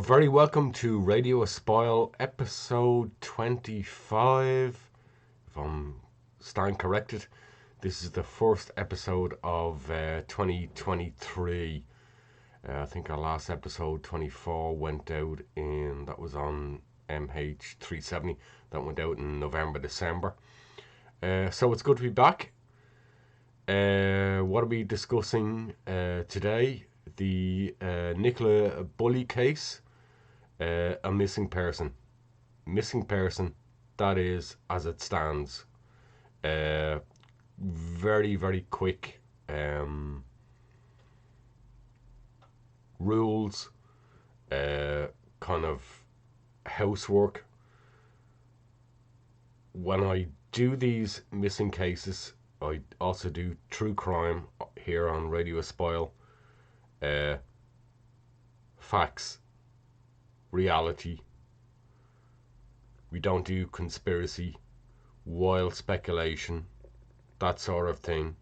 Very welcome to Radio Espial, episode 25. If I'm standing corrected, this is the first episode of 2023. I think our last episode, 24, went out that was on MH370. That went out in November, December. So it's good to be back. What are we discussing today? The Nicola Bulley case, a missing person, that is as it stands. Very, very quick rules, kind of housework. When I do these missing cases, I also do true crime here on Radio Espial. Facts, reality. We don't do conspiracy, wild speculation, that sort of thing.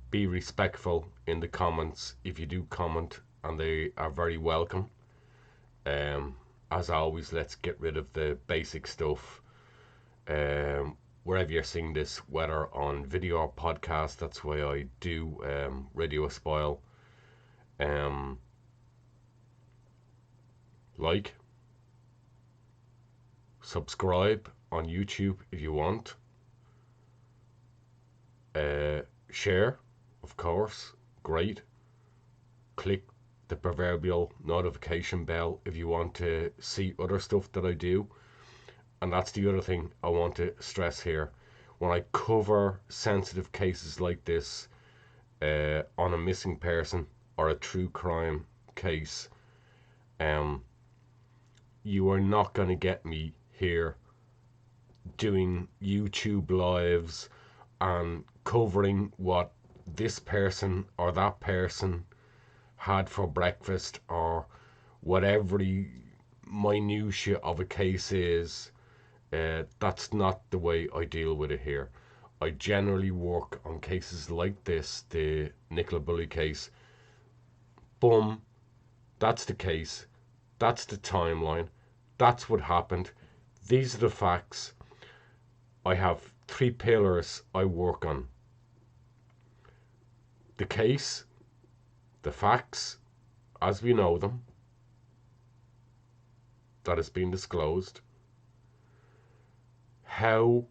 Be respectful in the comments if you do comment, and they are very welcome. As always, let's get rid of the basic stuff. Wherever you're seeing this, whether on video or podcast, that's why I do Radio Espial. Like, subscribe on YouTube if you want. Share, of course, great. Click the proverbial notification bell if you want to see other stuff that I do. And that's the other thing I want to stress here. When I cover sensitive cases like this, on a missing person or a true crime case, you are not going to get me here doing YouTube lives and covering what this person or that person had for breakfast, or whatever the minutiae of a case is. That's not the way I deal with it here. I generally work on cases like this, the Nicola Bulley case. Boom, that's the case, that's the timeline, that's what happened, these are the facts. I have 3 pillars I work on: the case, the facts as we know them, that has been disclosed, how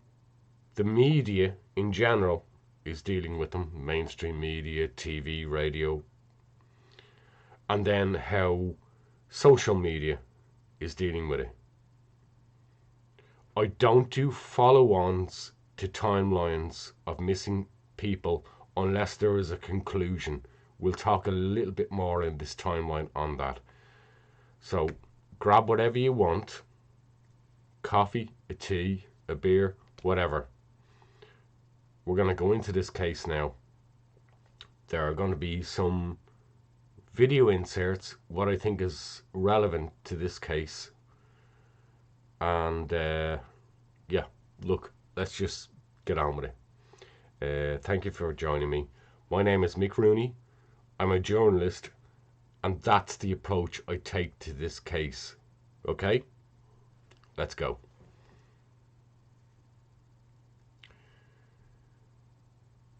the media in general is dealing with them, mainstream media, TV, radio, and then how social media is dealing with it. I don't do follow-ons to timelines of missing people unless there is a conclusion. We'll talk a little bit more in this timeline on that. So grab whatever you want, coffee, a tea, a beer, whatever. We're going to go into this case now. There are going to be some video inserts, what I think is relevant to this case. And yeah, look, let's just get on with it. Thank you for joining me. My name is Mick Rooney. I'm a journalist, and that's the approach I take to this case. Okay? Let's go.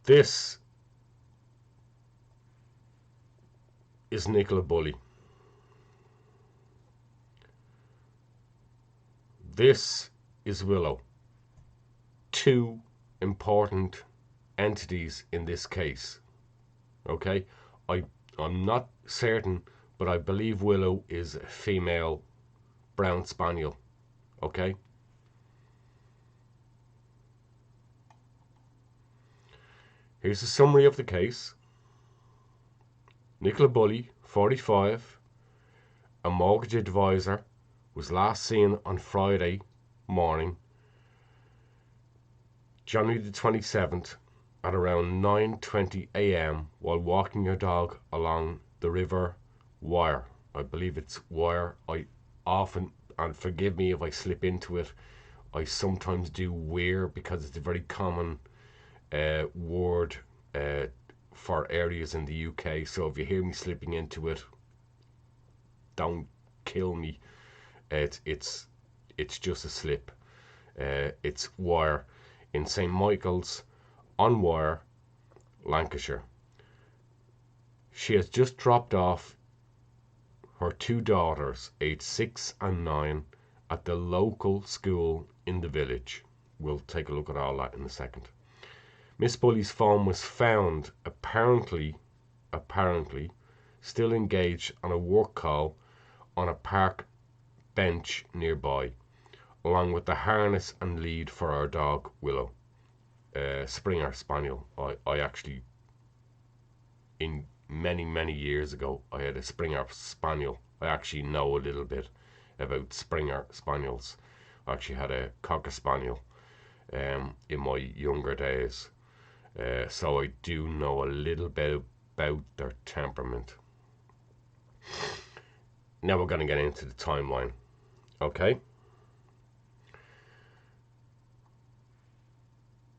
This is Nicola Bulley. This is Willow. 2 important entities in this case. Okay? I'm not certain, but I believe Willow is a female brown spaniel. Okay? Here's a summary of the case. Nicola Bulley, 45, a mortgage advisor, was last seen on Friday morning, January the 27th, at around 9:20 a.m. while walking her dog along the River Wyre. I believe it's Wyre. I often, and forgive me if I slip into it, I sometimes do Weir because it's a very common word for areas in the UK. So if you hear me slipping into it, don't kill me. It's just a slip. It's Wyre in St Michael's on Wyre, Lancashire. She has just dropped off her two daughters, aged 6 and 9, at the local school in the village. We'll take a look at all that in a second. Miss Bulley's phone was found apparently still engaged on a work call on a park bench nearby, along with the harness and lead for our dog Willow, Springer Spaniel. I actually, in many years ago, I had a Springer Spaniel. I actually know a little bit about Springer Spaniels. I actually had a Cocker Spaniel in my younger days, so I do know a little bit about their temperament. Now we're going to get into the timeline, okay?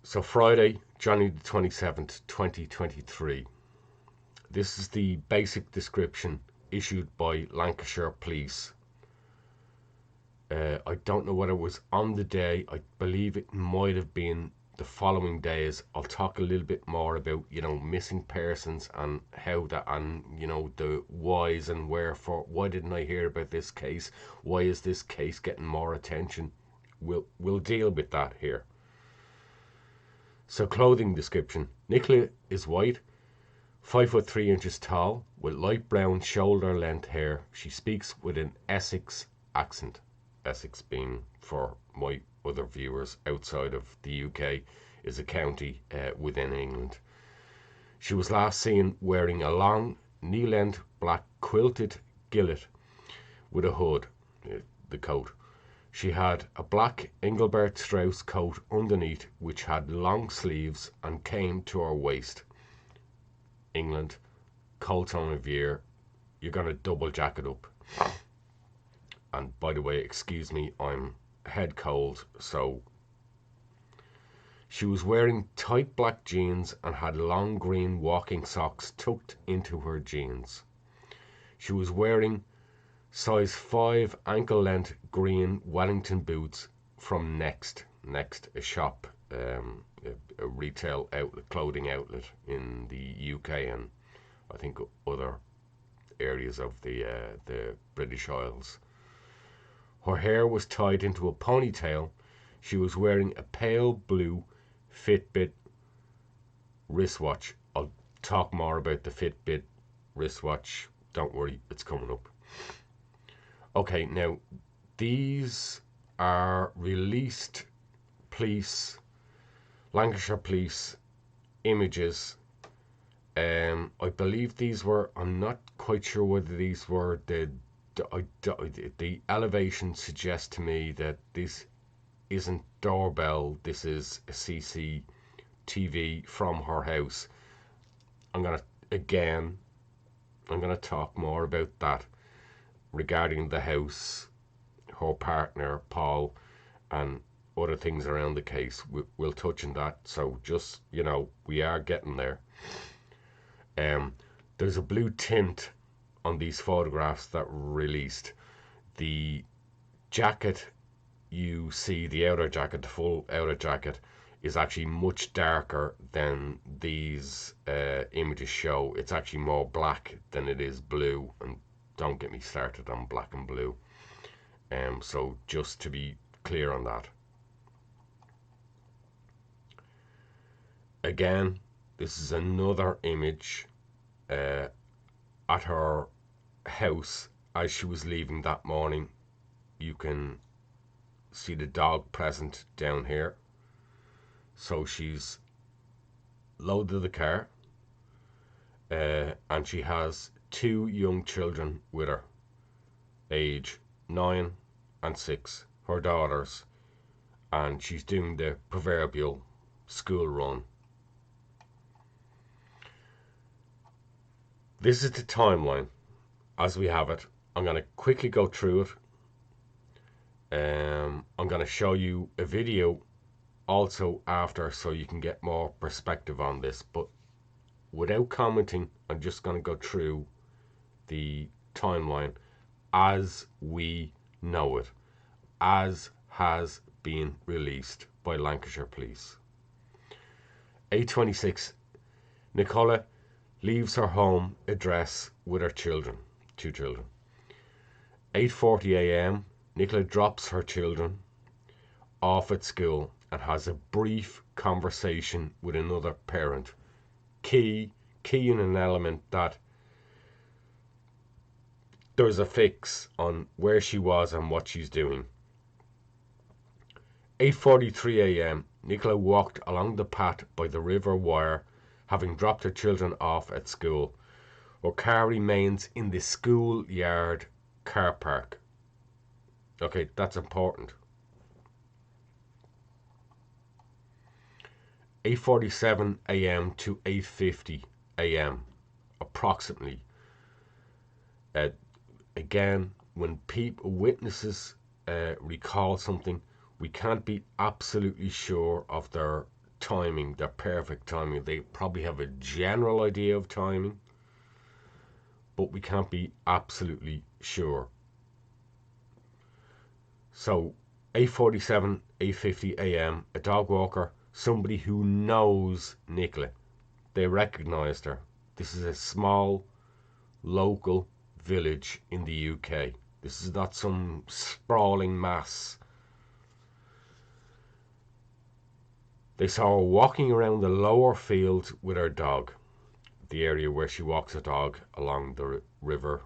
So Friday, January the 27th, 2023. This is the basic description issued by Lancashire Police. I don't know whether it was on the day. I believe it might have been the following days. I'll talk a little bit more about, missing persons and how that, and, the whys and wherefore. Why didn't I hear about this case? Why is this case getting more attention? We'll deal with that here. So clothing description. Nicola is white, 5'3" tall, with light brown shoulder length hair. She speaks with an Essex accent. Essex being, for my other viewers outside of the UK, is a county within England. She was last seen wearing a long, knee-length black quilted gillet with a hood, the coat. She had a black Engelbert Strauss coat underneath, which had long sleeves and came to her waist. England, cold time of year, you're going to double jacket up. And by the way, excuse me, I'm head cold, so. She was wearing tight black jeans and had long green walking socks tucked into her jeans. She was wearing size 5 ankle length green Wellington boots from Next, a shop, a retail outlet, clothing outlet in the UK and I think other areas of the British Isles. Her hair was tied into a ponytail. She was wearing a pale blue Fitbit wristwatch. I'll talk more about the Fitbit wristwatch. Don't worry, it's coming up. Okay, now these are released police, Lancashire Police images. I believe these were, I'm not quite sure whether these were the elevation suggests to me that this isn't doorbell, this is a CCTV from her house. I'm gonna talk more about that regarding the house, her partner Paul, and other things around the case. We'll touch on that, so just, we are getting there. There's a blue tint on these photographs that were released. The jacket you see, the outer jacket, the full outer jacket, is actually much darker than these images show. It's actually more black than it is blue, and don't get me started on black and blue. So just to be clear on that. Again, this is another image at her house as she was leaving that morning. You can see the dog present down here. So she's loaded the car, and she has two young children with her, age 9 and 6, her daughters, and she's doing the proverbial school run. This is the timeline as we have it. I'm going to quickly go through it. I'm going to show you a video also after, so you can get more perspective on this, but without commenting, I'm just going to go through the timeline as we know it, as has been released by Lancashire Police. 8:26, Nicola leaves her home address with her children, 2 children. 8:40 a.m, Nicola drops her children off at school and has a brief conversation with another parent. Key in an element that there's a fix on where she was and what she's doing. 8:43 a.m, Nicola walked along the path by the River Wyre, having dropped her children off at school. Her car remains in the schoolyard car park. Okay, that's important. 8:47 a.m. to 8:50 a.m. approximately. Again, when witnesses recall something, we can't be absolutely sure of their timing, their perfect timing. They probably have a general idea of timing, but we can't be absolutely sure. So 8:47, 8:50 a.m, a dog walker, somebody who knows Nicola, they recognised her. This is a small local village in the UK. This is not some sprawling mass. They saw her walking around the lower field with her dog, the area where she walks her dog along the River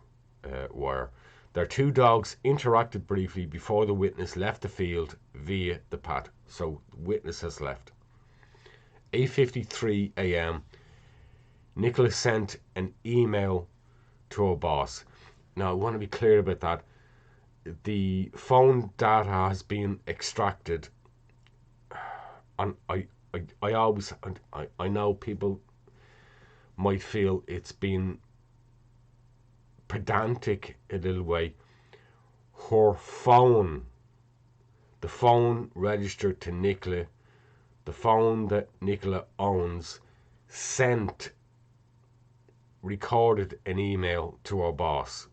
Wyre. Their 2 dogs interacted briefly before the witness left the field via the path. So the witness has left. 8:53 a.m, Nicola sent an email to her boss. Now I want to be clear about that. The phone data has been extracted, and I know people might feel it's been pedantic a little way. Her phone, the phone registered to Nicola, the phone that Nicola owns, recorded an email to her boss.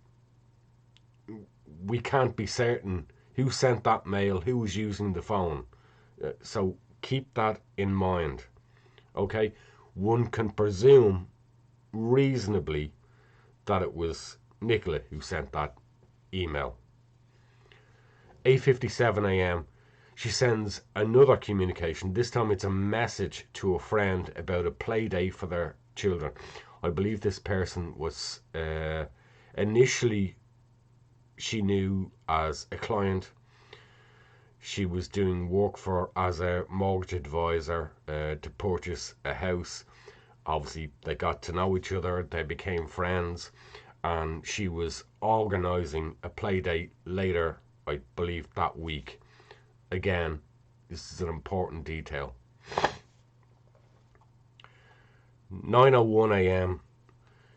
We can't be certain who sent that mail, who was using the phone. So keep that in mind. Okay? One can presume reasonably that it was Nicola who sent that email. 8:57 a.m, she sends another communication. This time it's a message to a friend about a play day for their children. I believe this person was initially she knew as a client. She was doing work for as a mortgage advisor to purchase a house. Obviously they got to know each other, they became friends, and she was organising a play date later, I believe that week. Again, this is an important detail. 9:01 a.m,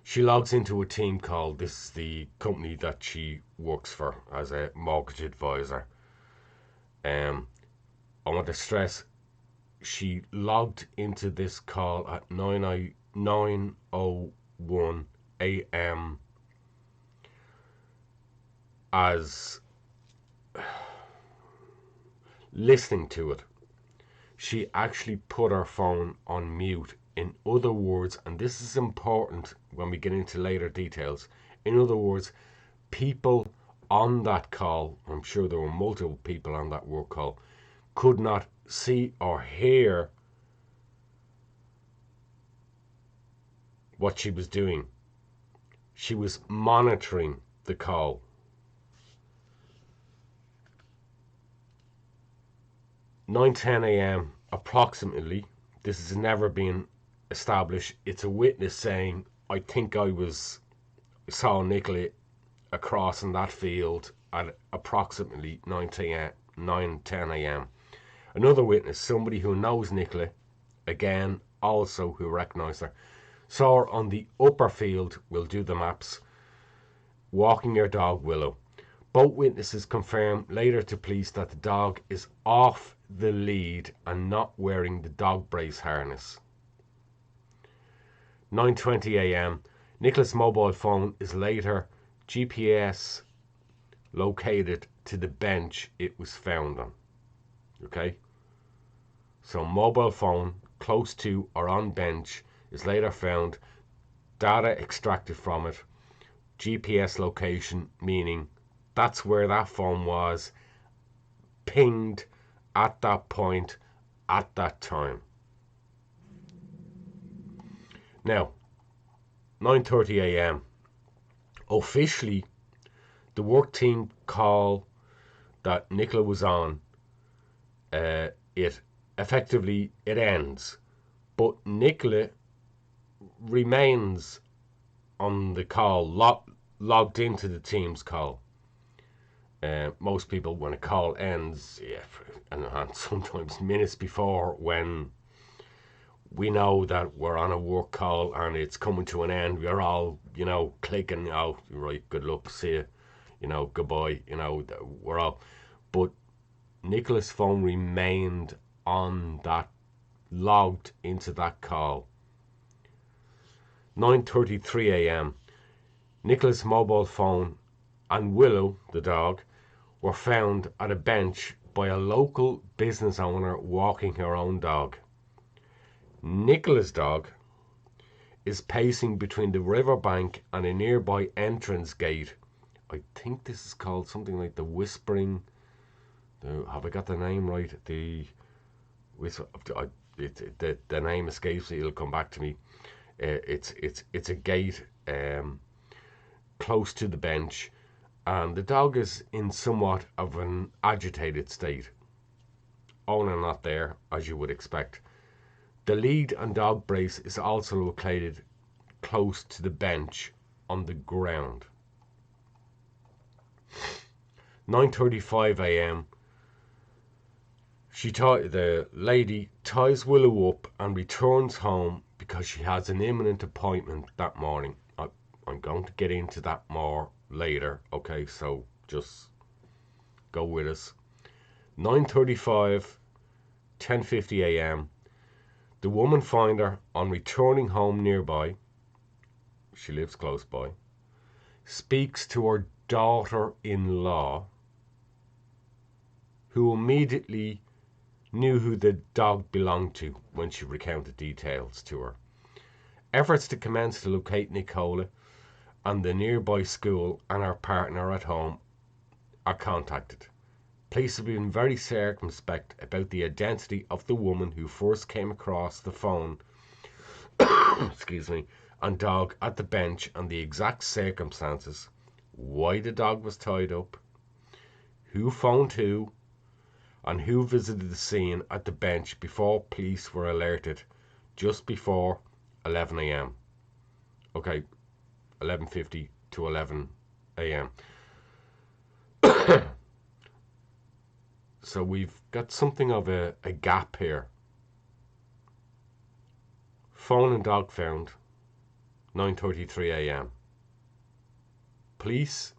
she logs into a team call. This is the company that she works for as a mortgage advisor. I want to stress, she logged into this call at 9:01 a.m. as listening to it. She actually put her phone on mute. In other words, and this is important when we get into later details, in other words, people on that call, I'm sure there were multiple people on that work call, could not see or hear what she was doing. She was monitoring the call. 9:10 a.m. approximately, this has never been established. It's a witness saying, I think I saw Nicola across in that field at approximately 9:10 a.m. Another witness, somebody who knows Nicola, again also who recognised her, saw her on the upper field, we'll do the maps, walking her dog Willow. Both witnesses confirm later to police that the dog is off the lead and not wearing the dog brace harness. 9:20 a.m. Nicola's mobile phone is later GPS located to the bench it was found on. Okay? So mobile phone close to or on bench is later found, data extracted from it, GPS location, meaning that's where that phone was, pinged at that point, at that time. Now, 9:30 a.m. Officially, the work team call that Nicola was on, it ends, but Nicola remains on the call, logged into the team's call. Most people, when a call ends, and sometimes minutes before, when we know that we're on a work call and it's coming to an end, we're all, clicking out, right, good luck, see you, goodbye, we're all. But Nicola's phone remained on that, logged into that call. 9:33 a.m. Nicola's mobile phone and Willow, the dog, were found at a bench by a local business owner walking her own dog. Nicola's dog is pacing between the riverbank and a nearby entrance gate. I think this is called something like the Whispering. Have I got the name right? The name escapes me. It'll come back to me. It's a gate close to the bench, and the dog is in somewhat of an agitated state. Owner not there, as you would expect. The lead and dog brace is also located close to the bench on the ground. 9:35 a.m. The lady ties Willow up and returns home because she has an imminent appointment that morning. I'm going to get into that more later, okay, so just go with us. 9:35, 10:50 a.m. The woman finder, on returning home nearby, she lives close by, speaks to her daughter-in-law, who immediately knew who the dog belonged to when she recounted details to her. Efforts to commence to locate Nicola and the nearby school and her partner at home are contacted. Police have been very circumspect about the identity of the woman who first came across the phone and dog at the bench, and the exact circumstances, why the dog was tied up, who phoned who, and who visited the scene at the bench before police were alerted just before 11 a.m. Okay, 11:50 to 11 a.m. So we've got something of a gap here. Phone and dog found, 9:33 a.m. Police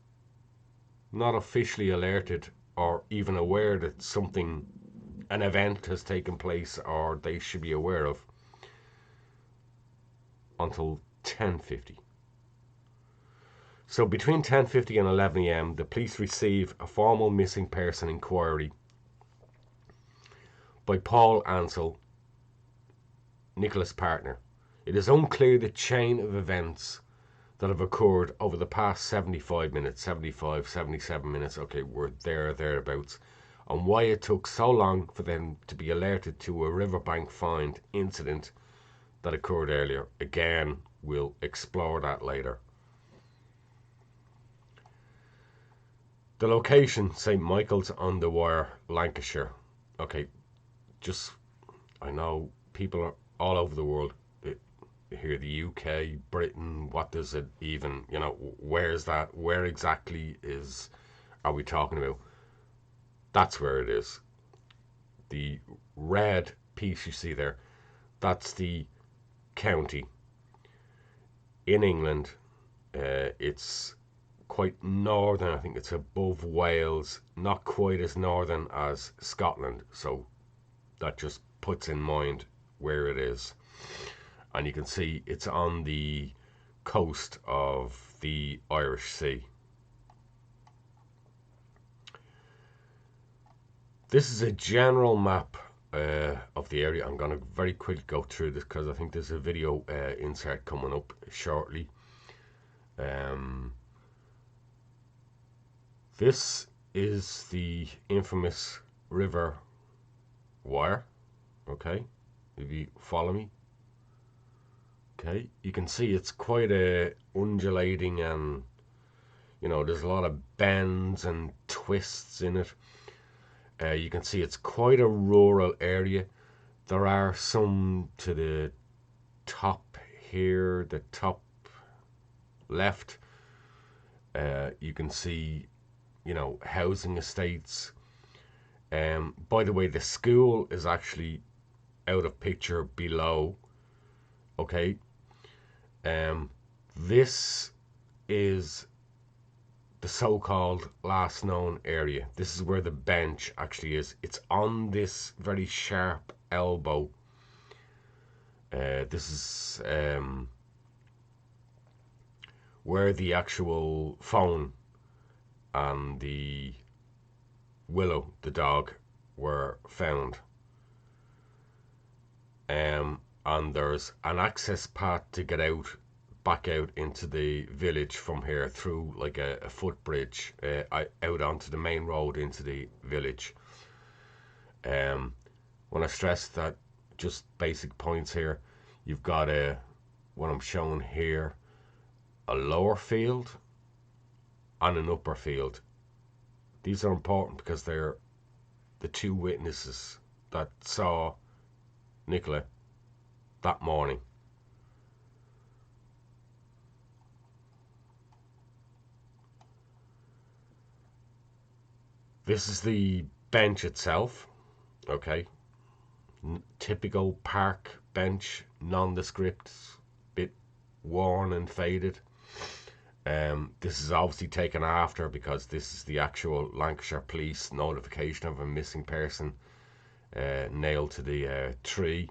not officially alerted or even aware that an event has taken place or they should be aware of until 10:50. So between 10:50 and 11 a.m. the police receive a formal missing person inquiry by Paul Ansell, Nicola's partner. It is unclear the chain of events that have occurred over the past 77 minutes, okay, we're thereabouts, and why it took so long for them to be alerted to a riverbank find incident that occurred earlier. Again, we'll explore that later. The location, St. Michael's on the Wyre, Lancashire. Okay, I know people are all over the world. Here, the UK, Britain, what does it even, where's that? Where exactly are we talking about? That's where it is. The red piece you see there, that's the county. In England, it's quite northern. I think it's above Wales, not quite as northern as Scotland. So that just puts in mind where it is. And you can see it's on the coast of the Irish Sea. This is a general map of the area. I'm going to very quickly go through this because I think there's a video insert coming up shortly. This is the infamous River Wyre. Okay, if you follow me. Okay, you can see it's quite a undulating, and you know there's a lot of bends and twists in it. You can see it's quite a rural area. There are some to the top here, the top left. You can see, you know, housing estates. By the way, the school is actually out of picture below. Okay. This is the so-called last known area. This is where the bench actually is. It's on this very sharp elbow. This is where the actual phone and the Willow, the dog, were found. And there's an access path to get out, back out into the village from here through like a footbridge out onto the main road into the village. When I stress that, just basic points here, you've got what I'm showing here, a lower field and an upper field. These are important because they're the two witnesses that saw Nicola that morning. This is the bench itself. Okay, typical park bench, nondescript, bit worn and faded. This is obviously taken after, because this is the actual Lancashire police notification of a missing person nailed to the tree.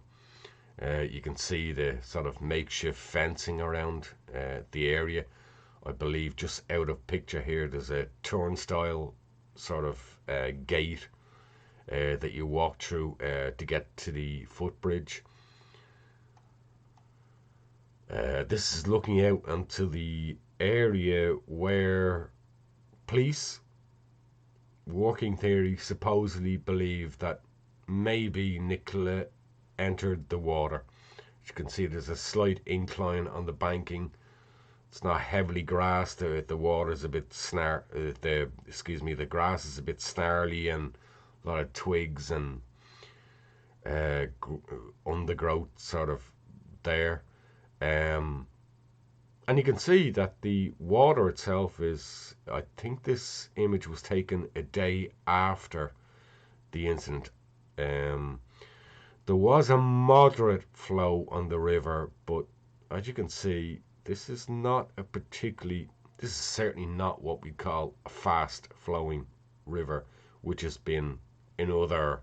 You can see the sort of makeshift fencing around the area. I believe just out of picture here there's a turnstile sort of gate that you walk through to get to the footbridge. This is looking out onto the area where police working theory supposedly believe that maybe Nicola entered the water. As you can see, there's a slight incline on the banking. It's not heavily grassed. The water is a bit the grass is a bit snarly, and a lot of twigs and undergrowth sort of there. And you can see that the water itself is, I think this image was taken a day after the incident. There was a moderate flow on the river, but as you can see, this is certainly not what we call a fast flowing river, which has been in other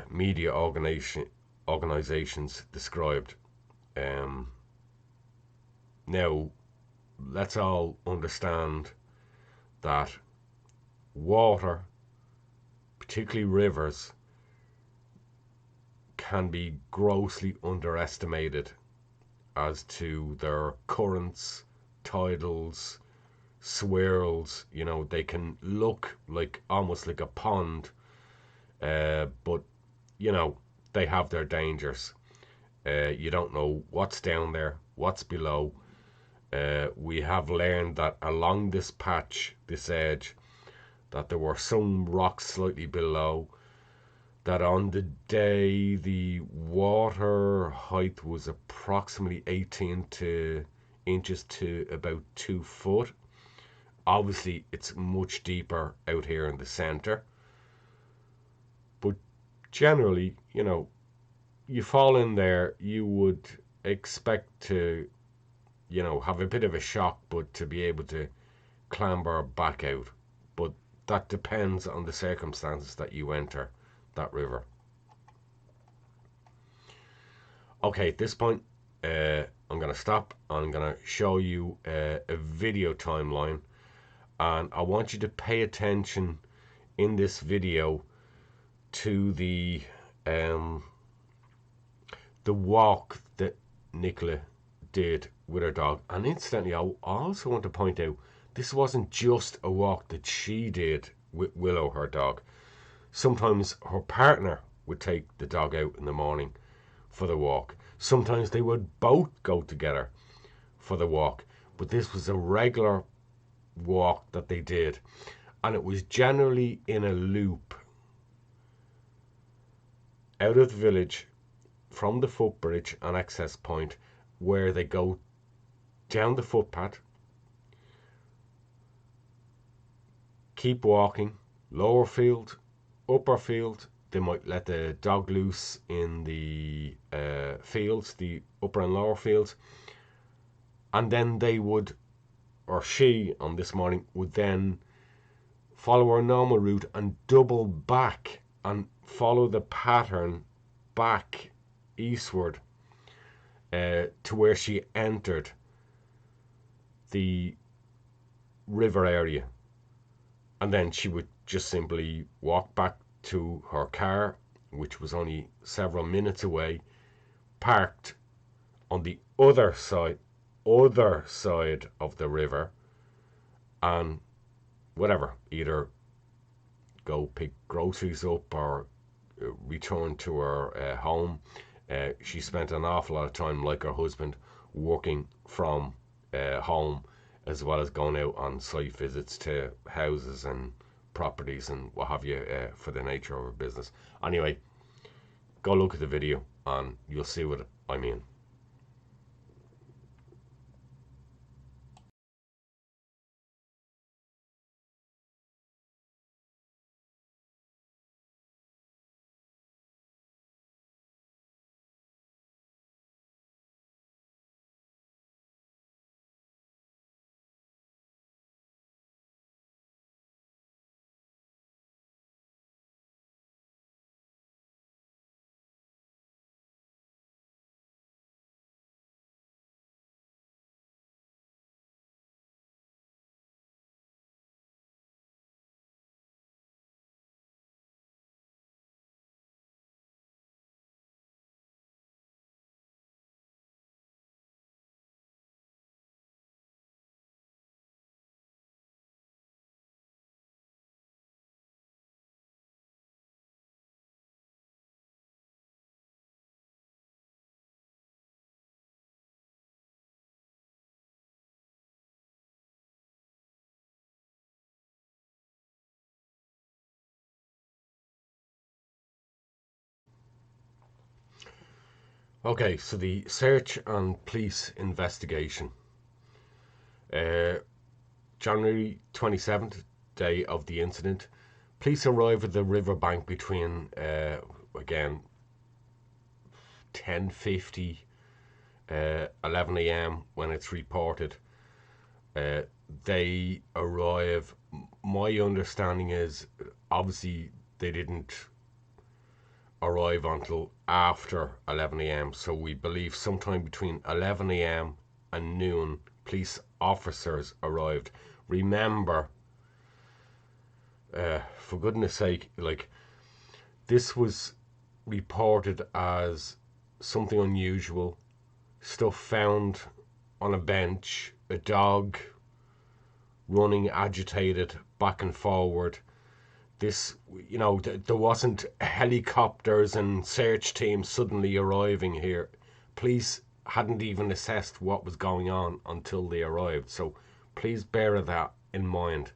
media organizations described. Now, let's all understand that water, particularly rivers, can be grossly underestimated as to their currents, tidals, swirls. You know, they can look like almost like a pond, but you know, they have their dangers. You don't know what's down there, what's below. We have learned that along this patch, this edge, that there were some rocks slightly below, that on the day the water height was approximately 18 inches to about 2 foot. Obviously it's much deeper out here in the center, but generally, you know, you fall in there, you would expect to, you know, have a bit of a shock, but to be able to clamber back out. But that depends on the circumstances that you enter that river. Okay, at this point, I'm going to stop. I'm going to show you a video timeline, and I want you to pay attention in this video to the walk that Nicola did with her dog. And incidentally, I also want to point out, this wasn't just a walk that she did with Willow, her dog. Sometimes her partner would take the dog out in the morning for the walk. Sometimes they would both go together for the walk. But this was a regular walk that they did. And it was generally in a loop out of the village from the footbridge and access point, where they go down the footpath, keep walking, lower field, upper field. They might let the dog loose in the fields, the upper and lower fields, and then they would, or she on this morning, would then follow her normal route and double back and follow the pattern back eastward to where she entered the river area. And then she would just simply walk back to her car, which was only several minutes away, parked on the other side of the river, and whatever, either go pick groceries up or return to her home. She spent an awful lot of time, like her husband, working from home, as well as going out on site visits to houses and properties and what have you, for the nature of her business. Anyway, go look at the video and you'll see what I mean. Okay, so the search and police investigation. January 27th, day of the incident. Police arrive at the riverbank between, again, 10:50, 11 a.m. when it's reported. They arrive. My understanding is, obviously, they didn't arrive until after 11 a.m. So we believe sometime between 11 a.m. and noon, police officers arrived. Remember, for goodness sake, like, this was reported as something unusual, stuff found on a bench, a dog running agitated back and forward. This, there wasn't helicopters and search teams suddenly arriving here. Police hadn't even assessed what was going on until they arrived. So please bear that in mind.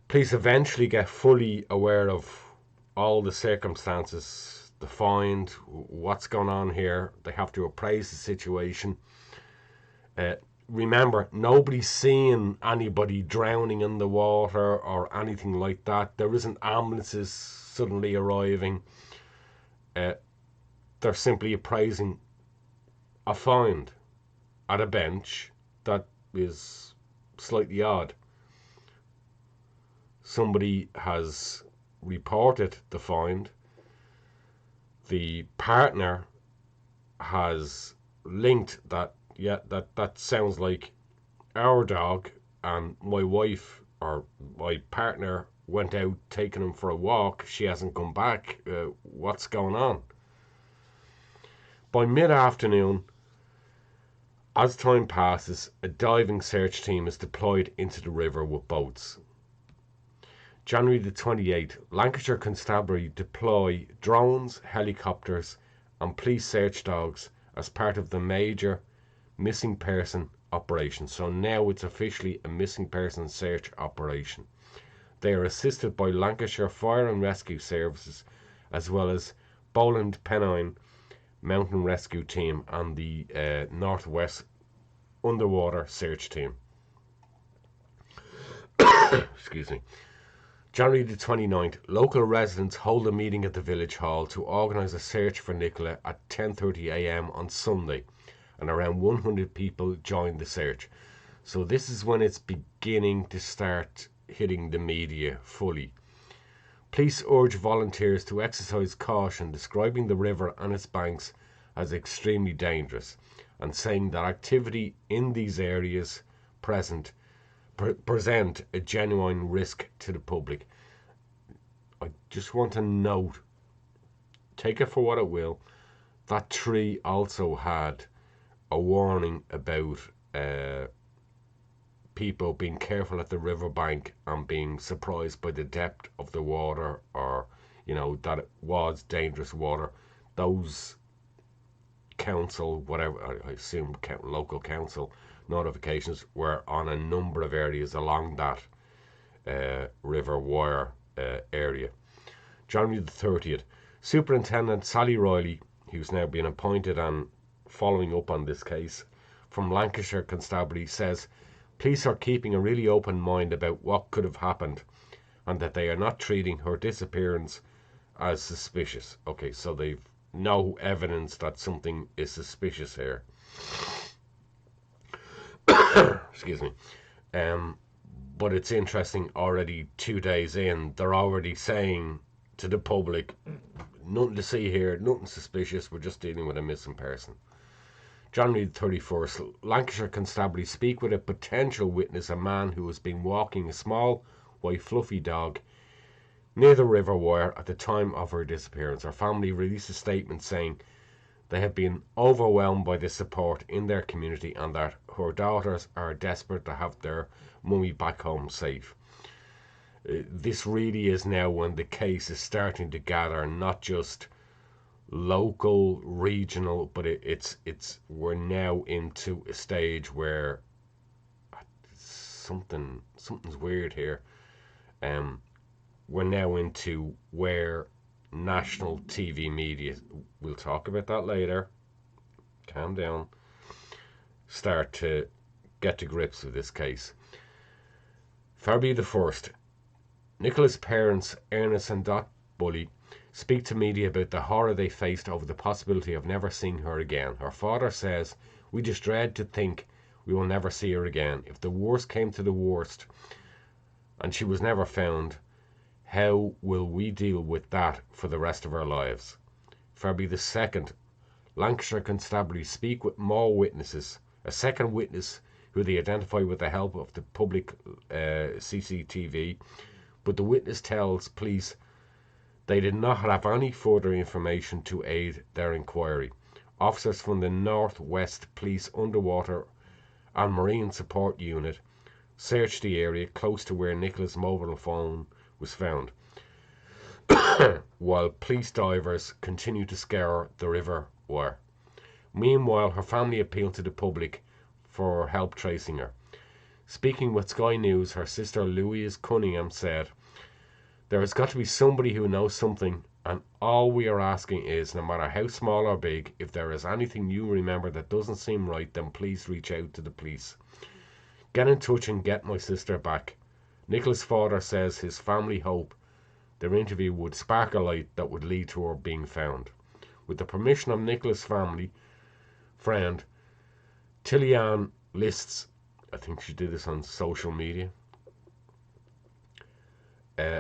Police eventually get fully aware of all the circumstances, the find, what's going on here. They have to appraise the situation. Remember, nobody's seeing anybody drowning in the water or anything like that. There isn't ambulances suddenly arriving. They're simply appraising a find at a bench that is slightly odd. Somebody has reported the find. The partner has linked that, yeah, that sounds like our dog, and my wife or my partner went out taking him for a walk. She hasn't come back. What's going on? By mid-afternoon, as time passes, a diving search team is deployed into the river with boats. January the 28th, Lancashire Constabulary deploy drones, helicopters and police search dogs as part of the major missing person operation. So now it's officially a missing person search operation. They are assisted by Lancashire Fire and Rescue Services as well as Bowland Pennine Mountain Rescue Team and the Northwest Underwater Search Team. Excuse me. January the 29th, local residents hold a meeting at the village hall to organise a search for Nicola at 10:30 a.m. on Sunday, and around 100 people joined the search. So this is when it's beginning to start hitting the media fully. Police urge volunteers to exercise caution, describing the river and its banks as extremely dangerous, and saying that activity in these areas present a genuine risk to the public. I just want to note, take it for what it will, that tree also had a warning about people being careful at the riverbank and being surprised by the depth of the water, or that it was dangerous water. Those council, whatever, I assume local council notifications were on a number of areas along that River Wyre area. January the 30th, Superintendent Sally Riley, who's now been appointed and following up on this case from Lancashire Constabulary, says police are keeping a really open mind about what could have happened and that they are not treating her disappearance as suspicious. Okay, so they've no evidence that something is suspicious here. Excuse me. But it's interesting, already 2 days in, they're already saying to the public, nothing to see here, nothing suspicious, we're just dealing with a missing person. January 31st, Lancashire Constabulary speak with a potential witness, a man who has been walking a small, white fluffy dog near the River Wyre at the time of her disappearance. Her family released a statement saying they have been overwhelmed by the support in their community and that her daughters are desperate to have their mummy back home safe. This really is now when the case is starting to gather not just local, regional, but we're now into a stage where something's weird here. We're now into where national TV media, we'll talk about that later, calm down, start to get to grips with this case. February the 1st, Nicola's parents, Ernest and Dot Bulley, speak to media about the horror they faced over the possibility of never seeing her again. Her father says, "We just dread to think we will never see her again. If the worst came to the worst and she was never found, how will we deal with that for the rest of our lives?" February the 2nd, Lancashire Constabulary speak with more witnesses. A second witness who they identify with the help of the public CCTV, but the witness tells police they did not have any further information to aid their inquiry. Officers from the Northwest Police Underwater and Marine Support Unit searched the area close to where Nicola's mobile phone was found, while police divers continue to scour the River Wyre. Meanwhile, her family appealed to the public for help tracing her. Speaking with Sky News, her sister Louise Cunningham said, "There has got to be somebody who knows something, and all we are asking is, no matter how small or big, if there is anything you remember that doesn't seem right, then please reach out to the police. Get in touch and get my sister back." Nicola's father says his family hope their interview would spark a light that would lead to her being found. With the permission of Nicola's family friend, Tillian lists, I think she did this on social media,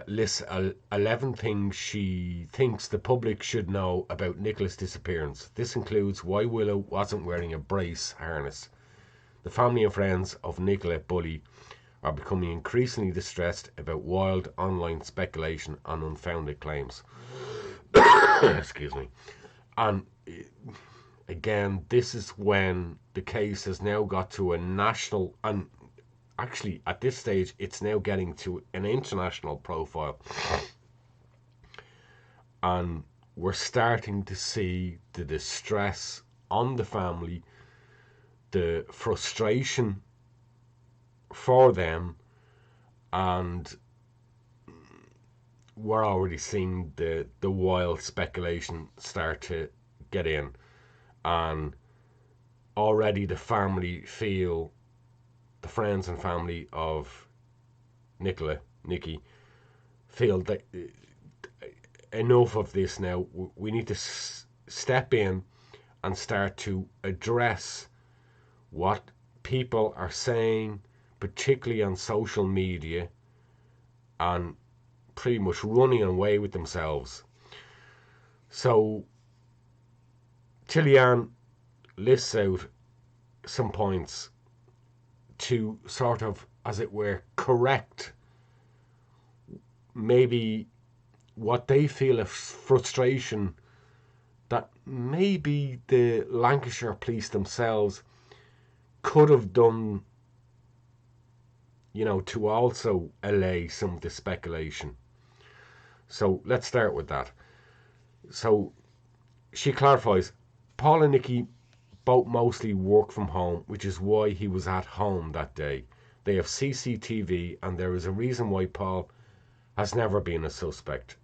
lists 11 things she thinks the public should know about Nicola's disappearance. This includes why Willow wasn't wearing a brace harness. The family and friends of Nicola Bulley are becoming increasingly distressed about wild online speculation and unfounded claims. Excuse me. And again, this is when the case has now got to a national, and actually at this stage it's now getting to an international profile, and we're starting to see the distress on the family, the frustration for them, and we're already seeing the wild speculation start to get in, and already the friends and family of Nikki, feel that enough of this now. We need to step in and start to address what people are saying, particularly on social media, and pretty much running away with themselves. So Chilean lists out some points to sort of, as it were, correct maybe what they feel is frustration that maybe the Lancashire police themselves could have done, to also allay some of the speculation. So let's start with that. So she clarifies, Paul and Nikki both mostly work from home, which is why he was at home that day. They have CCTV, and there is a reason why Paul has never been a suspect.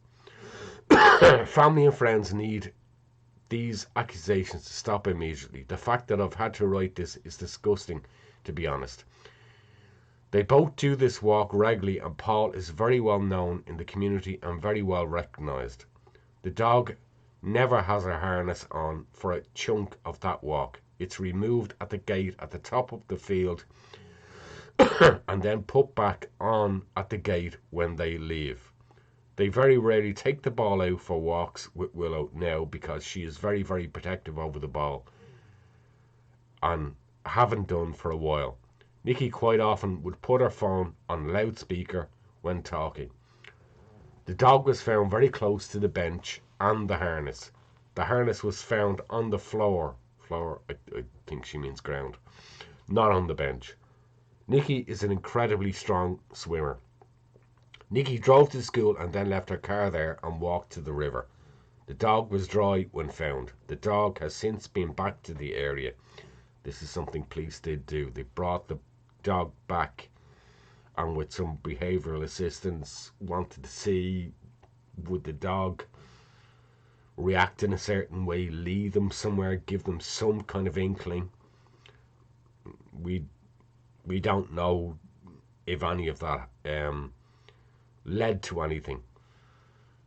Family and friends need these accusations to stop immediately. The fact that I've had to write this is disgusting, to be honest. They both do this walk regularly, and Paul is very well known in the community and very well recognised. The dog never has a harness on for a chunk of that walk. It's removed at the gate at the top of the field and then put back on at the gate when they leave. They very rarely take the ball out for walks with Willow now because she is very, very protective over the ball and haven't done for a while. Nikki quite often would put her phone on loudspeaker when talking. The dog was found very close to the bench and the harness. The harness was found on the floor. I think she means ground. Not on the bench. Nikki is an incredibly strong swimmer. Nikki drove to school and then left her car there and walked to the river. The dog was dry when found. The dog has since been back to the area. This is something police did do. They brought the dog back, and with some behavioural assistance wanted to see would the dog react in a certain way, lead them somewhere, give them some kind of inkling. We don't know if any of that led to anything.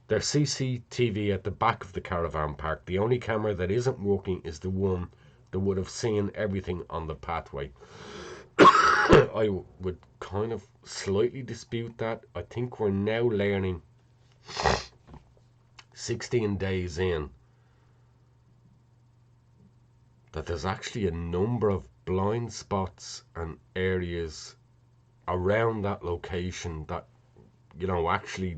There's CCTV at the back of the caravan park. The only camera that isn't working is the one that would have seen everything on the pathway. I would kind of slightly dispute that. I think we're now learning 16 days in that there's actually a number of blind spots and areas around that location that actually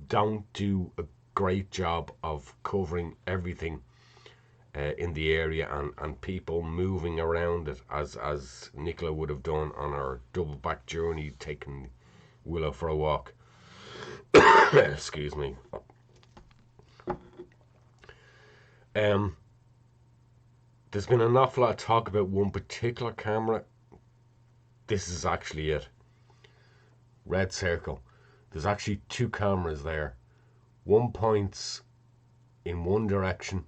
don't do a great job of covering everything in the area, and people moving around it as Nicola would have done on her double back journey taking Willow for a walk. Excuse me. There's been an awful lot of talk about one particular camera. This is actually it. Red circle. There's actually two cameras there. One points in one direction.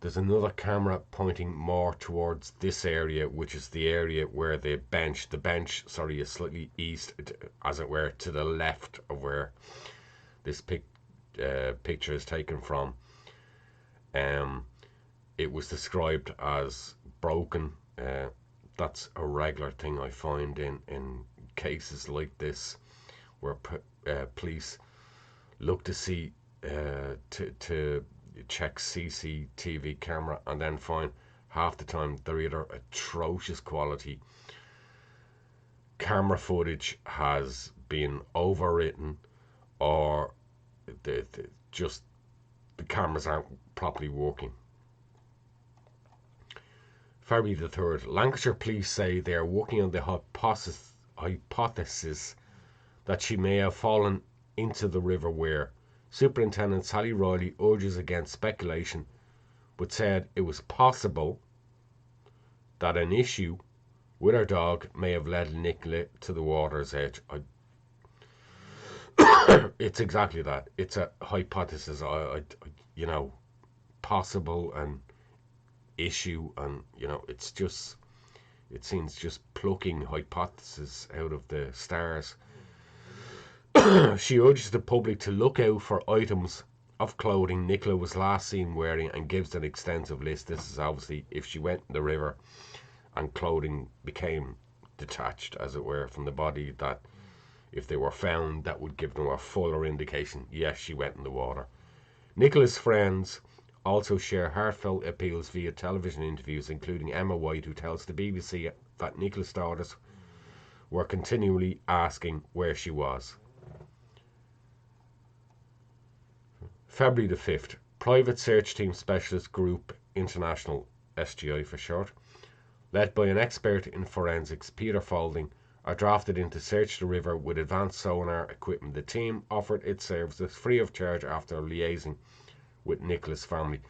There's another camera pointing more towards this area, which is the area where the bench is slightly east, as it were, to the left of where this picture is taken from. It was described as broken. That's a regular thing I find in cases like this, where police look to see to check CCTV camera and then find half the time they're either atrocious quality, camera footage has been overwritten, or just the cameras aren't properly working. February the 3rd, Lancashire police say they are working on the hypothesis that she may have fallen into the River Wyre. Superintendent Sally Riley urges against speculation, but said it was possible that an issue with her dog may have led Nicola to the water's edge. It's exactly that. It's a hypothesis. Possible and issue, and it seems just plucking hypotheses out of the stars. She urges the public to look out for items of clothing Nicola was last seen wearing and gives an extensive list. This is obviously if she went in the river and clothing became detached, as it were, from the body, that if they were found, that would give them a fuller indication, yes, she went in the water. Nicola's friends also share heartfelt appeals via television interviews, including Emma White, who tells the BBC that Nicola's daughters were continually asking where she was. February the 5th, Private Search Team Specialist Group International, SGI for short, led by an expert in forensics, Peter Faulding, are drafted in to search the river with advanced sonar equipment. The team offered its services free of charge after liaising with Nicola's family.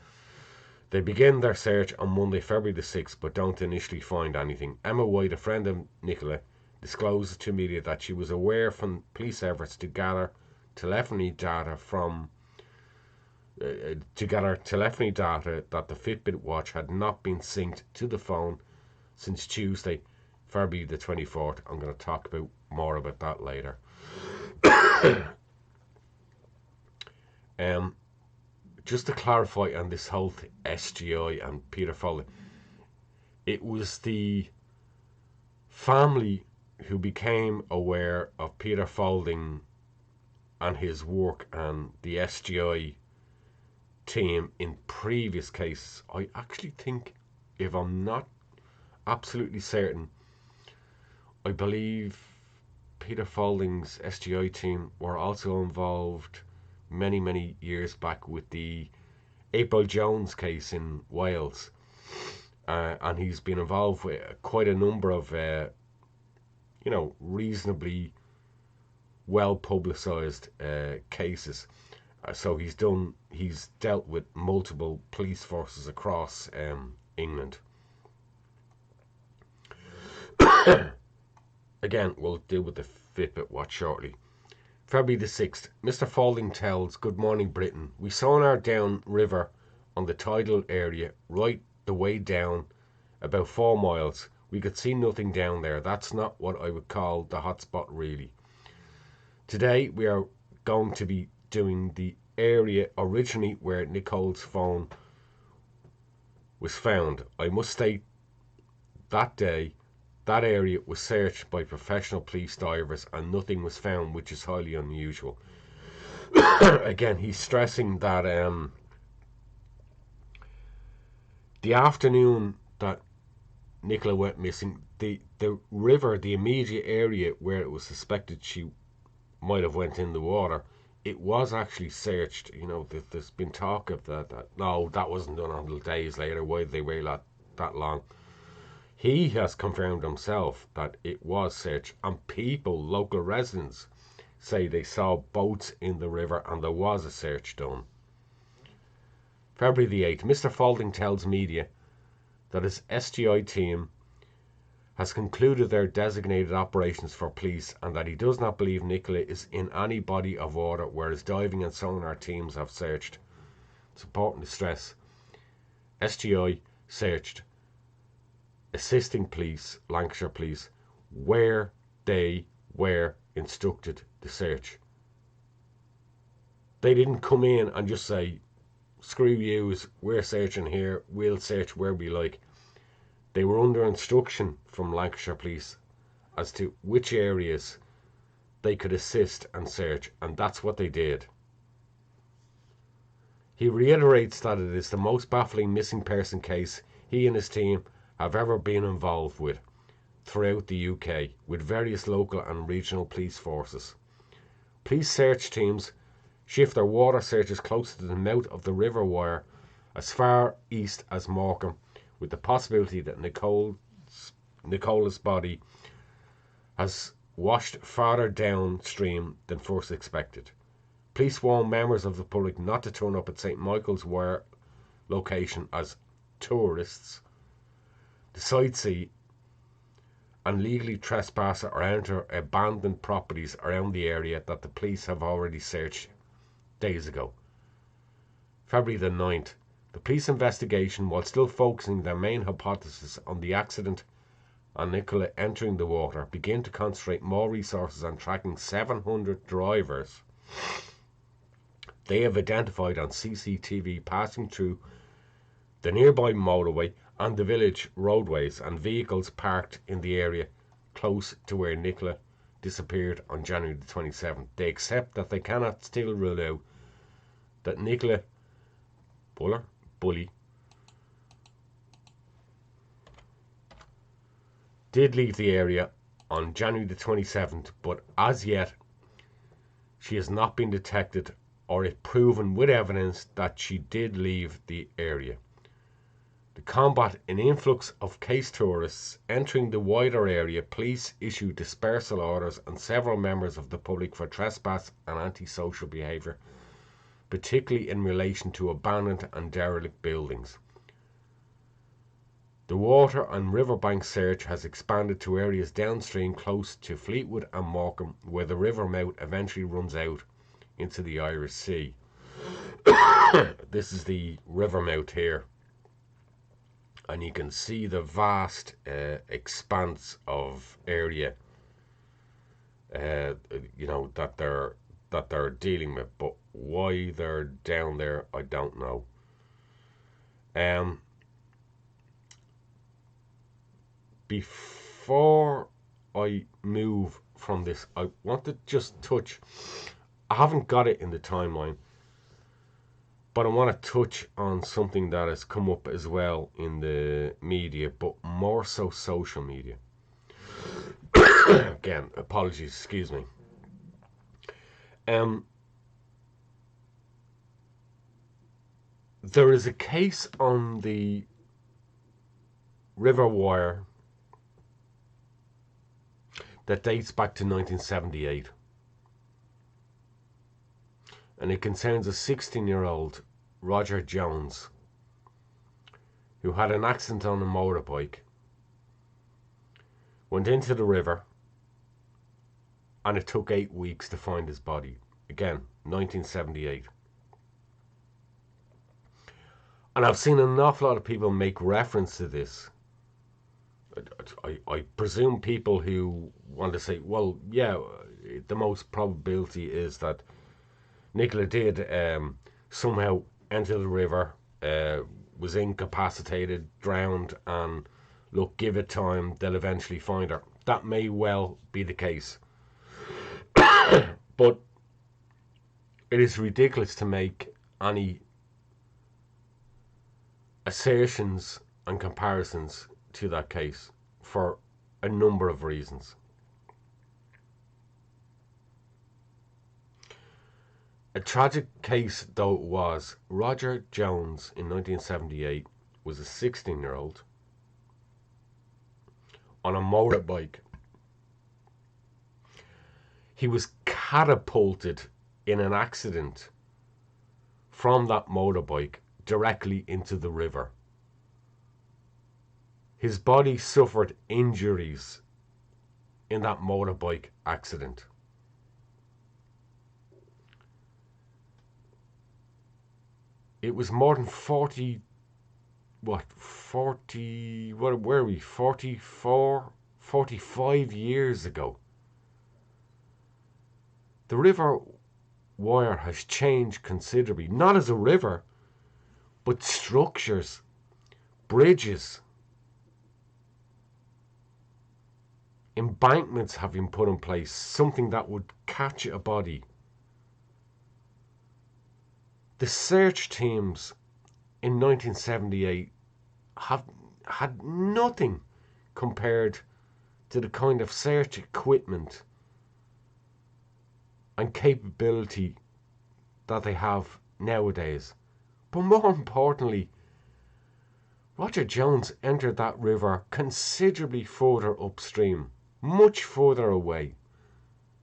They begin their search on Monday, February the 6th, but don't initially find anything. Emma White, a friend of Nicola, disclosed to media that she was aware from police efforts to gather telephony data that the Fitbit watch had not been synced to the phone since Tuesday, February the 24th. I'm going to talk more about that later. Just to clarify on this whole SGI and Peter Faulding, it was the family who became aware of Peter Faulding and his work and the SGI team in previous cases. I actually think, if I'm not absolutely certain, I believe Peter Faulding's SGI team were also involved many years back with the April Jones case in Wales, and he's been involved with quite a number of reasonably well publicised cases. So he's dealt with multiple police forces across England. Again, we'll deal with the Fitbit watch shortly. February the 6th, Mr. Faulding tells Good Morning Britain, we sonar down river on the tidal area right the way down about 4 miles. We could see nothing down there. That's not what I would call the hotspot really. Today we are going to be doing the area originally where Nicole's phone was found. I must state that day that area was searched by professional police divers and nothing was found, which is highly unusual. Again, he's stressing that the afternoon that Nicola went missing, the river, the immediate area where it was suspected she might have went in the water, it was actually searched. There's been talk of that no, that wasn't done until days later. Why did they wait that long? He has confirmed himself that it was searched, and local residents, say they saw boats in the river and there was a search done. February the 8th, Mr. Faulding tells media that his SGI team has concluded their designated operations for police and that he does not believe Nicola is in any body of water, whereas diving and sonar teams have searched. It's important to stress, SGI searched, assisting police, Lancashire police, where they were instructed to search. They didn't come in and just say, screw yous, we're searching here, we'll search where we like. They were under instruction from Lancashire police as to which areas they could assist and search, and that's what they did. He reiterates that it is the most baffling missing person case he and his team have ever been involved with. throughout the UK with various local and regional police forces. Police search teams shift their water searches closer to the mouth of the River Wyre as far east as Morecambe, with the possibility that Nicola's body has washed farther downstream than first expected. Police warn members of the public not to turn up at St Michael's Wyre location as tourists, to sightsee and legally trespass or enter abandoned properties around the area that the police have already searched days ago. February the 9th. The police investigation, while still focusing their main hypothesis on the accident and Nicola entering the water, began to concentrate more resources on tracking 700 drivers they have identified on CCTV passing through the nearby motorway and the village roadways, and vehicles parked in the area close to where Nicola disappeared on January the 27th. They accept that they cannot still rule out that Nicola Bulley did leave the area on January the 27th, but as yet she has not been detected or is proven with evidence that she did leave the area. To combat an influx of case tourists entering the wider area, police issued dispersal orders on several members of the public for trespass and antisocial behaviour, particularly in relation to abandoned and derelict buildings. The water and riverbank search has expanded to areas downstream close to Fleetwood and Morecambe, where the river mouth eventually runs out into the Irish Sea. This is the river mouth here, and you can see the vast expanse of area that they're dealing with, but why they're down there I don't know. Before I move from this, I want to just touch, I haven't got it in the timeline, but I want to touch on something that has come up as well in the media, but more so social media. Again, apologies, excuse me. There is a case on the River Wyre that dates back to 1978. And it concerns a 16-year-old, Roger Jones, who had an accident on a motorbike, went into the river, and it took 8 weeks to find his body. Again, 1978. And I've seen an awful lot of people make reference to this. I presume people who want to say, well, yeah, the most probability is that Nicola did somehow enter the river, was incapacitated, drowned, and look, give it time, they'll eventually find her. That may well be the case. But it is ridiculous to make any assertions and comparisons to that case for a number of reasons. A tragic case though it was, Roger Jones in 1978 was a 16-year-old on a motorbike. He was catapulted in an accident from that motorbike directly into the river. His body suffered injuries in that motorbike accident. It was more than 45 years ago. The River Wyre has changed considerably, not as a river, but structures, bridges, embankments have been put in place, something that would catch a body. The search teams in 1978 have had nothing compared to the kind of search equipment and capability that they have nowadays. But more importantly, Roger Jones entered that river considerably further upstream, much further away,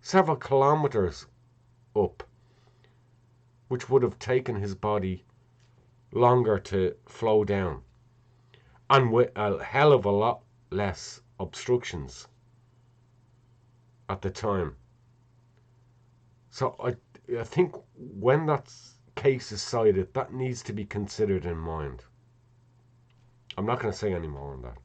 several kilometres up, which would have taken his body longer to flow down, and with a hell of a lot less obstructions at the time. So I think when that case is cited, that needs to be considered in mind. I'm not going to say any more on that.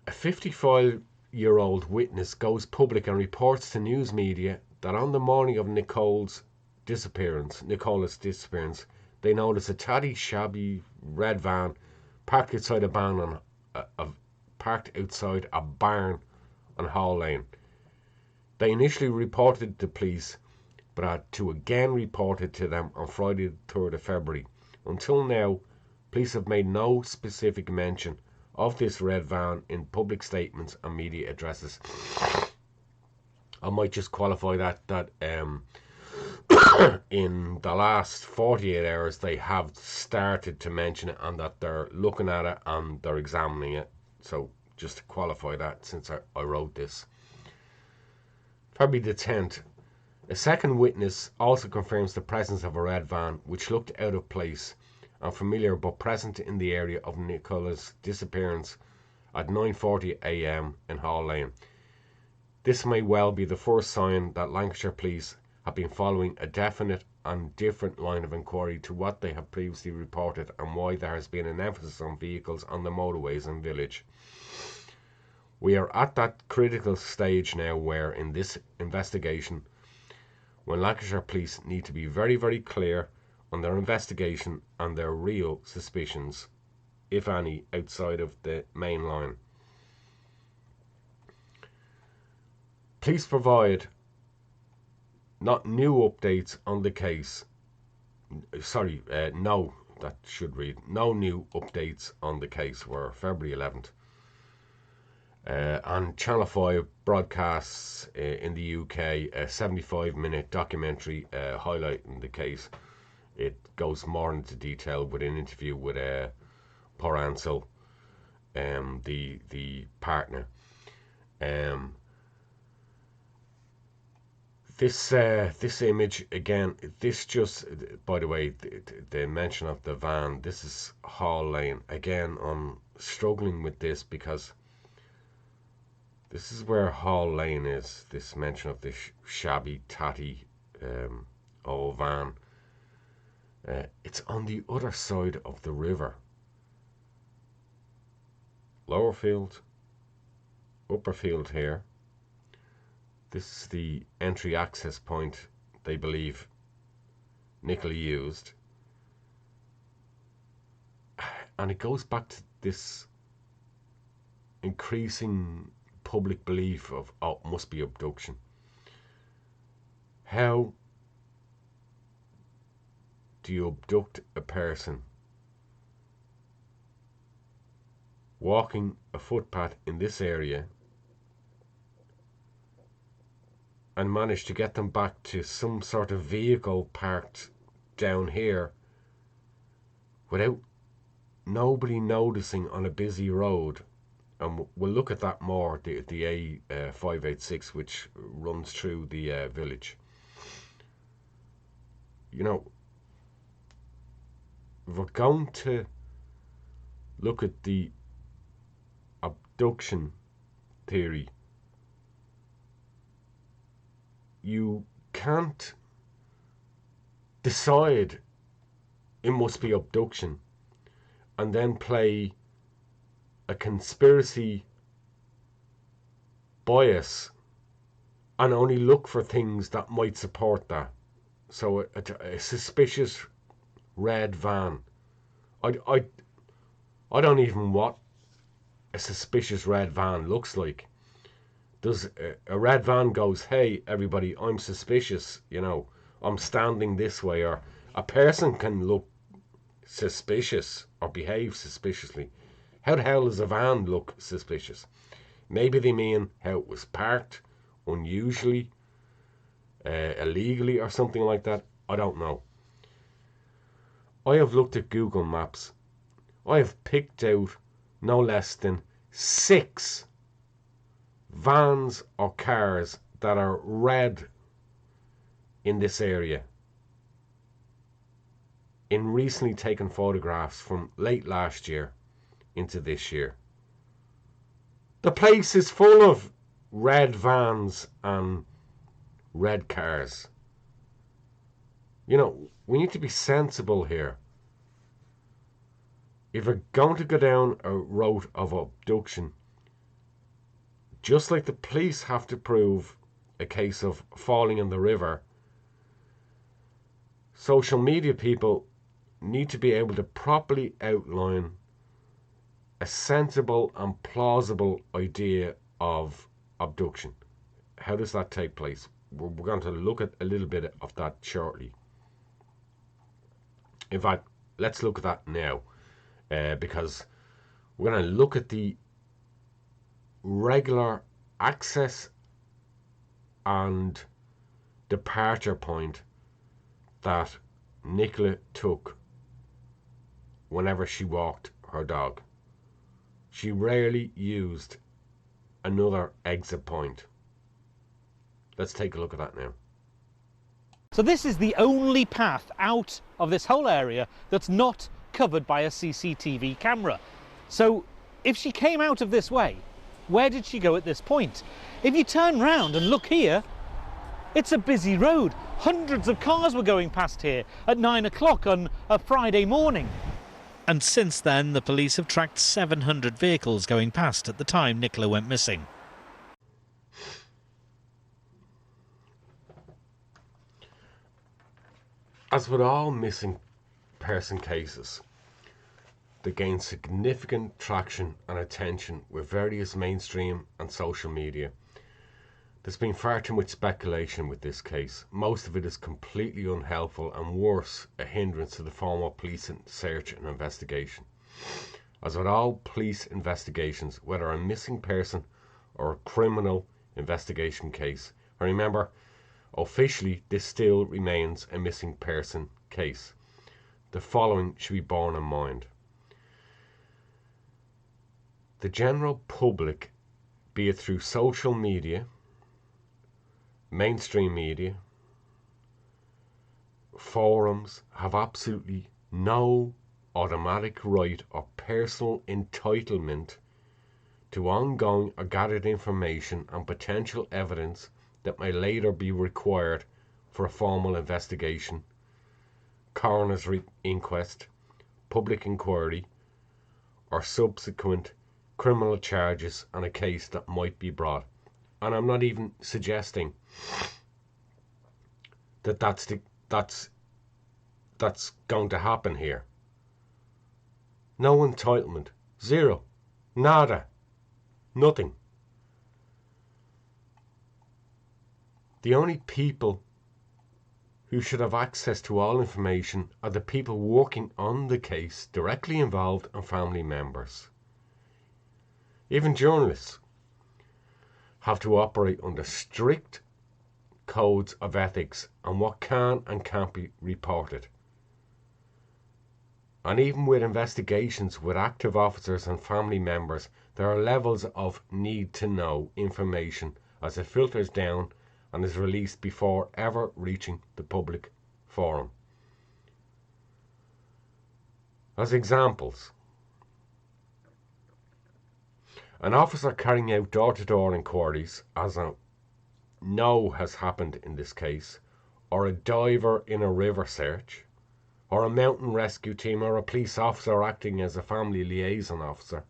A 55-year-old witness goes public and reports to news media that on the morning of Nicola's disappearance, they noticed a tatty, shabby red van parked outside a barn on Hall Lane. They initially reported to police, but had to again report it to them on Friday the 3rd of February. Until now, police have made no specific mention of this red van in public statements and media addresses. I might just qualify that in the last 48 hours they have started to mention it, and that they're looking at it and they're examining it. So just to qualify that, since I wrote this. February the 10th, a second witness also confirms the presence of a red van which looked out of place and familiar, but present in the area of Nicola's disappearance at 9:40 a.m. in Hall Lane. This may well be the first sign that Lancashire police have been following a definite and different line of inquiry to what they have previously reported, and why there has been an emphasis on vehicles on the motorways and village. We are at that critical stage now where, in this investigation, when Lancashire police need to be very, very clear on their investigation and their real suspicions, if any, outside of the main line. Please provide not new updates on the case. No new updates on the case were February 11th. And Channel 5 broadcasts in the UK a 75-minute documentary highlighting the case. It goes more into detail with an interview with poor Ansel, the partner. This image again. This just, by the way, the mention of the van. This is Hall Lane again. I'm struggling with this because this is where Hall Lane is. This mention of this shabby, tatty old van. It's on the other side of the river. Lowerfield, Upperfield here. This is the entry access point they believe Nicola used. And it goes back to this increasing public belief of, oh, it must be abduction. How do you abduct a person walking a footpath in this area and manage to get them back to some sort of vehicle parked down here without nobody noticing on a busy road? And we'll look at that more, the A586 which runs through the village. You know, if we're going to look at the abduction theory, you can't decide it must be abduction and then play a conspiracy bias and only look for things that might support that. So a suspicious red van. I don't even know what a suspicious red van looks like. Does a red van goes, hey everybody, I'm suspicious, I'm standing this way? Or a person can look suspicious or behave suspiciously. How the hell does a van look suspicious? Maybe they mean how it was parked unusually, illegally or something like that. I don't know. I have looked at Google Maps. I have picked out no less than 6 vans or cars that are red in this area in recently taken photographs from late last year into this year. The place is full of red vans and red cars. You know, we need to be sensible here. If we're going to go down a road of abduction, just like the police have to prove a case of falling in the river, social media people need to be able to properly outline a sensible and plausible idea of abduction. How does that take place? We're going to look at a little bit of that shortly. In fact, let's look at that now, because we're going to look at the regular access and departure point that Nicola took whenever she walked her dog. She rarely used another exit point. Let's take a look at that now. So this is the only path out of this whole area that's not covered by a CCTV camera. So if she came out of this way, where did she go at this point? If you turn round and look here, it's a busy road. Hundreds of cars were going past here at 9 o'clock on a Friday morning. And since then, the police have tracked 700 vehicles going past at the time Nicola went missing. As with all missing person cases, they gain significant traction and attention with various mainstream and social media. There's been far too much speculation with this case. Most of it is completely unhelpful and worse, a hindrance to the formal police search and investigation. As with all police investigations, whether a missing person or a criminal investigation case, and remember, officially this still remains a missing person case, the following should be borne in mind. The general public, be it through social media, mainstream media, forums, have absolutely no automatic right or personal entitlement to ongoing or gathered information and potential evidence that may later be required for a formal investigation, coroner's inquest, public inquiry, or subsequent criminal charges on a case that might be brought. And I'm not even suggesting that that's going to happen here. No entitlement. Zero. Nada. Nothing. The only people who should have access to all information are the people working on the case, directly involved, and family members. Even journalists have to operate under strict codes of ethics on what can and can't be reported. And even with investigations with active officers and family members, there are levels of need to know information as it filters down and is released before ever reaching the public forum. As examples, an officer carrying out door-to-door inquiries, as I know has happened in this case, or a diver in a river search, or a mountain rescue team, or a police officer acting as a family liaison officer,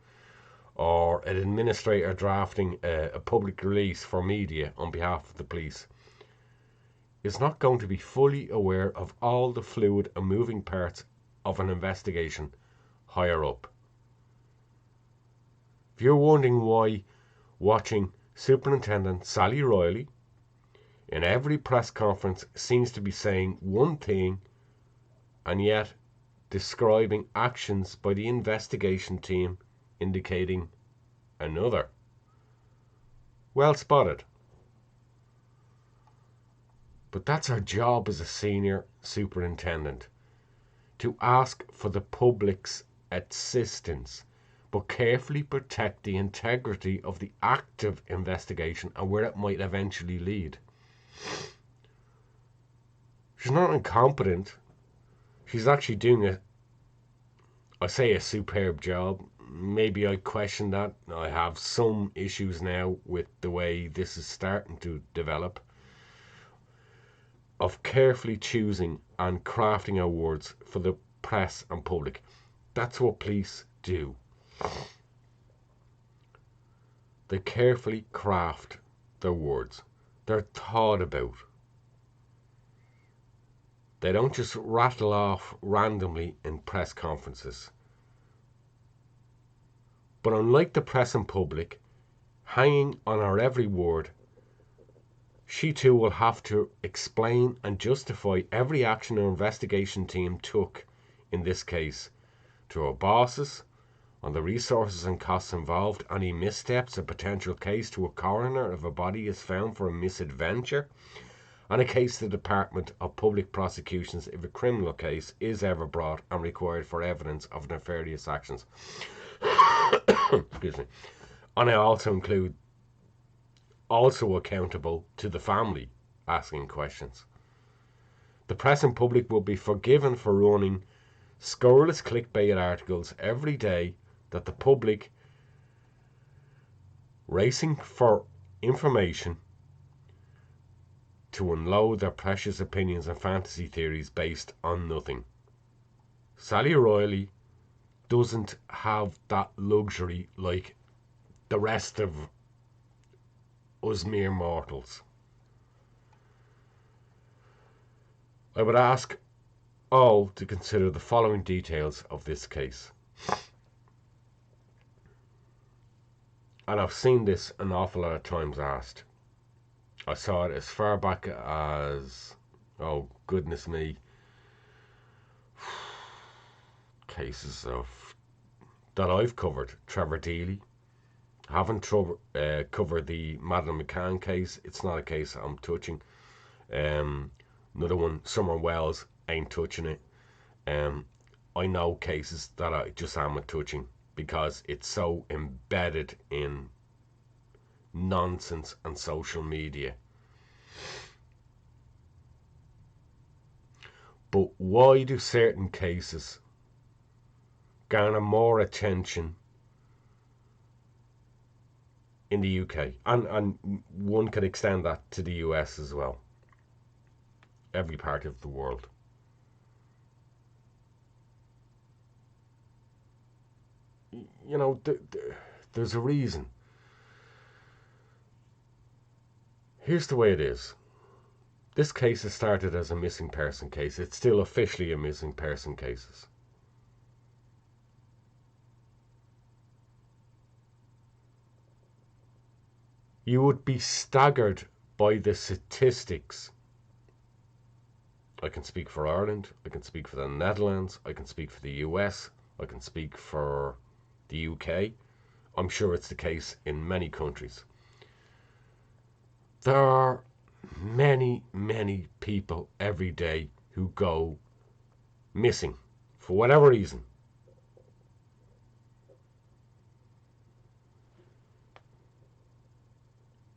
or an administrator drafting a public release for media on behalf of the police, is not going to be fully aware of all the fluid and moving parts of an investigation higher up. If you're wondering why watching Superintendent Sally Riley in every press conference seems to be saying one thing and yet describing actions by the investigation team indicating another. Well spotted. But that's our job as a senior superintendent, to ask for the public's assistance, but carefully protect the integrity of the active investigation and where it might eventually lead. She's not incompetent. She's actually doing a superb job. Maybe I question that. I have some issues now with the way this is starting to develop, of carefully choosing and crafting our words for the press and public. That's what police do. They carefully craft their words. They're thought about. They don't just rattle off randomly in press conferences. But unlike the press and public, hanging on our every word, she too will have to explain and justify every action our investigation team took in this case, to our bosses, on the resources and costs involved, any missteps, a potential case to a coroner if a body is found for a misadventure, and a case to the Department of Public Prosecutions if a criminal case is ever brought and required for evidence of nefarious actions. Excuse me. And I also include accountable to the family asking questions. The press and public will be forgiven for running scurrilous clickbait articles every day that the public, racing for information to unload their precious opinions and fantasy theories based on nothing. Sally O'Reilly doesn't have that luxury like the rest of us mere mortals. I would ask all to consider the following details of this case. And I've seen this an awful lot of times asked. I saw it as far back as, oh goodness me, cases of that I've covered. Trevor Deely. I haven't covered the Madeleine McCann case. It's not a case I'm touching. Another one, Summer Wells, ain't touching it. I know cases that I just am touching because it's so embedded in nonsense and social media. But why do certain cases garner more attention in the UK? And one can extend that to the US as well. Every part of the world. You know, there's a reason. Here's the way it is. This case has started as a missing person case. It's still officially a missing person case. You would be staggered by the statistics. I can speak for Ireland, I can speak for the Netherlands, I can speak for the US, I can speak for the UK. I'm sure it's the case in many countries. There are many, many people every day who go missing for whatever reason.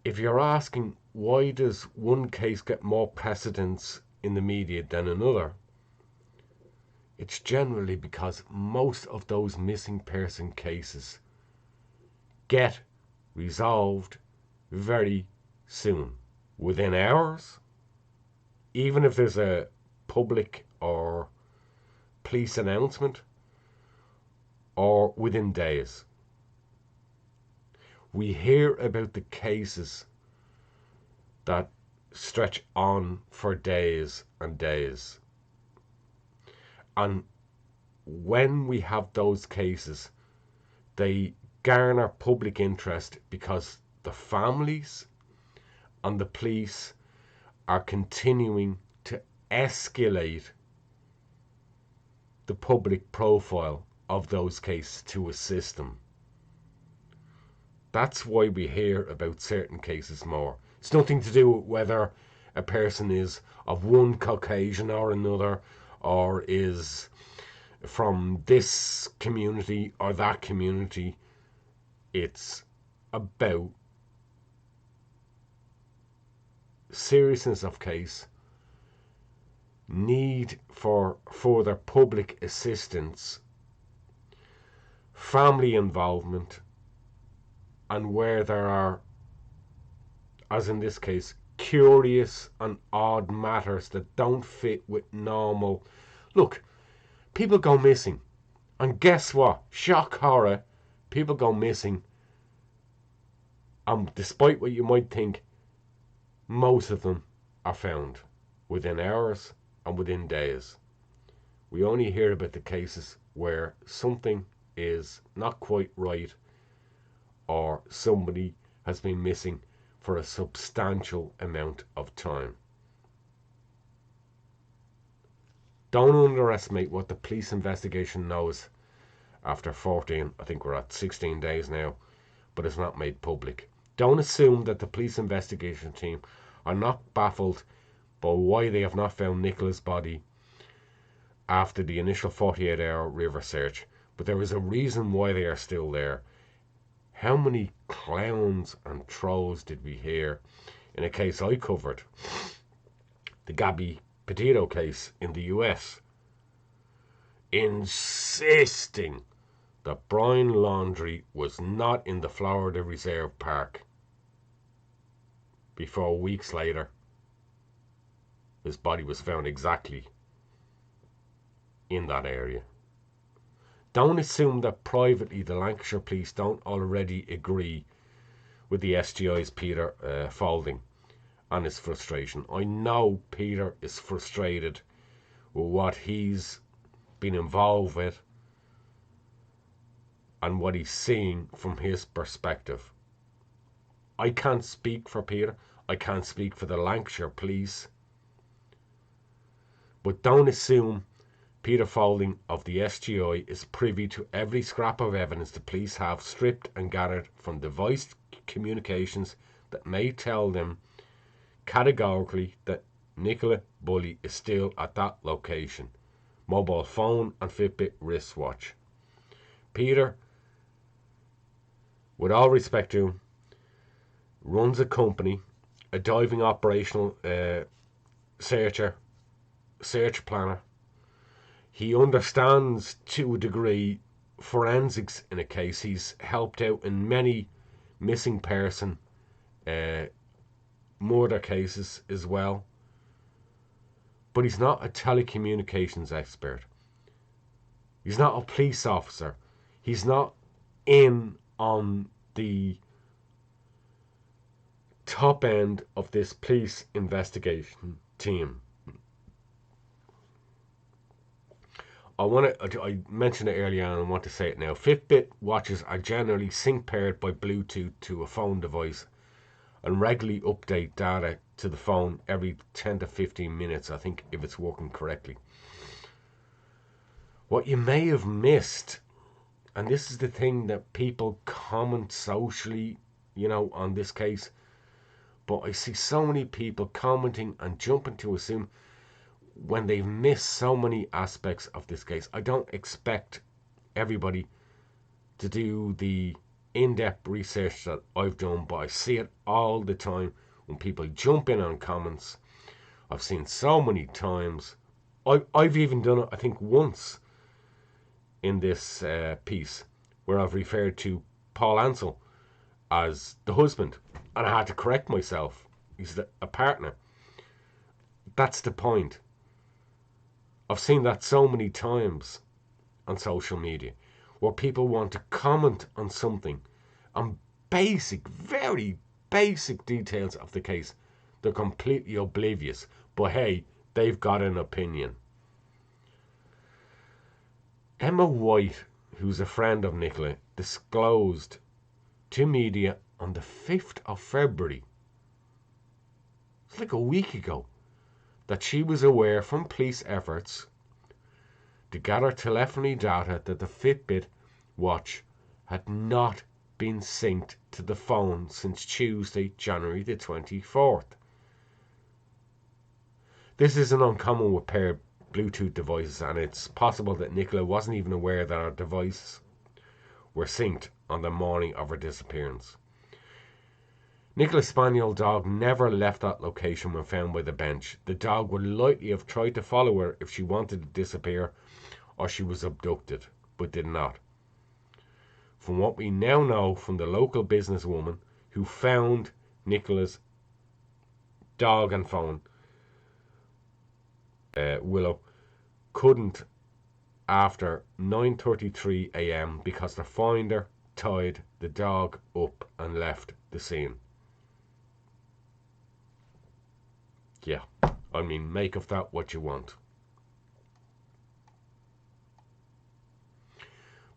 If you're asking why does one case get more precedence in the media than another, it's generally because most of those missing person cases get resolved very soon, within hours, even if there's a public or police announcement, or within days. We hear about the cases that stretch on for days and days. And when we have those cases, they garner public interest because the families and the police are continuing to escalate the public profile of those cases to assist them. That's why we hear about certain cases more. It's nothing to do with whether a person is of one Caucasian or another, or is from this community or that community. It's about seriousness of case, need for further public assistance, family involvement, and where there are, as in this case, curious and odd matters that don't fit with normal. Look, people go missing, and guess what? Shock horror, people go missing, and despite what you might think, most of them are found within hours and within days. We only hear about the cases where something is not quite right, or somebody has been missing for a substantial amount of time. Don't underestimate what the police investigation knows after 14, I think we're at 16 days now, but it's not made public. Don't assume that the police investigation team are not baffled by why they have not found Nicola's body after the initial 48-hour river search, but there is a reason why they are still there. How many clowns and trolls did we hear in a case I covered, the Gabby Petito case in the US, insisting that Brian Laundrie was not in the Florida Reserve Park, before weeks later his body was found exactly in that area. Don't assume that privately the Lancashire police don't already agree with the SGI's Peter Faulding and his frustration. I know Peter is frustrated with what he's been involved with and what he's seeing from his perspective. I can't speak for Peter. I can't speak for the Lancashire police. But don't assume Peter Faulding of the SGI is privy to every scrap of evidence the police have stripped and gathered from devised communications that may tell them categorically that Nicola Bulley is still at that location. Mobile phone and Fitbit wristwatch. Peter, with all respect to him, runs a company, a diving operational search planner. He understands to a degree forensics in a case. He's helped out in many missing person murder cases as well. But he's not a telecommunications expert. He's not a police officer. He's not in on the top end of this police investigation team. I mentioned it earlier and I want to say it now. Fitbit watches are generally sync paired by Bluetooth to a phone device and regularly update data to the phone every 10 to 15 minutes, I think, if it's working correctly. What you may have missed, and this is the thing that people comment socially, on this case, but I see so many people commenting and jumping to assume when they've missed so many aspects of this case. I don't expect everybody to do the in-depth research that I've done, but I see it all the time when people jump in on comments. I've seen so many times. I've even done it, I think, once in this piece where I've referred to Paul Ansell as the husband, and I had to correct myself. He's a partner. That's the point. I've seen that so many times on social media where people want to comment on something, on very basic details of the case. They're completely oblivious, but hey, they've got an opinion. Emma White, who's a friend of Nicola, disclosed to media on the 5th of February, it's like a week ago, that she was aware from police efforts to gather telephony data that the Fitbit watch had not been synced to the phone since Tuesday, January the 24th. This isn't uncommon with paired Bluetooth devices, and it's possible that Nicola wasn't even aware that her devices were synced on the morning of her disappearance. Nicola's spaniel dog never left that location when found by the bench. The dog would likely have tried to follow her if she wanted to disappear or she was abducted, but did not. From what we now know from the local businesswoman who found Nicola's dog and phone, Willow couldn't after 9:33 a.m. because the finder tied the dog up and left the scene. Yeah, I mean, make of that what you want.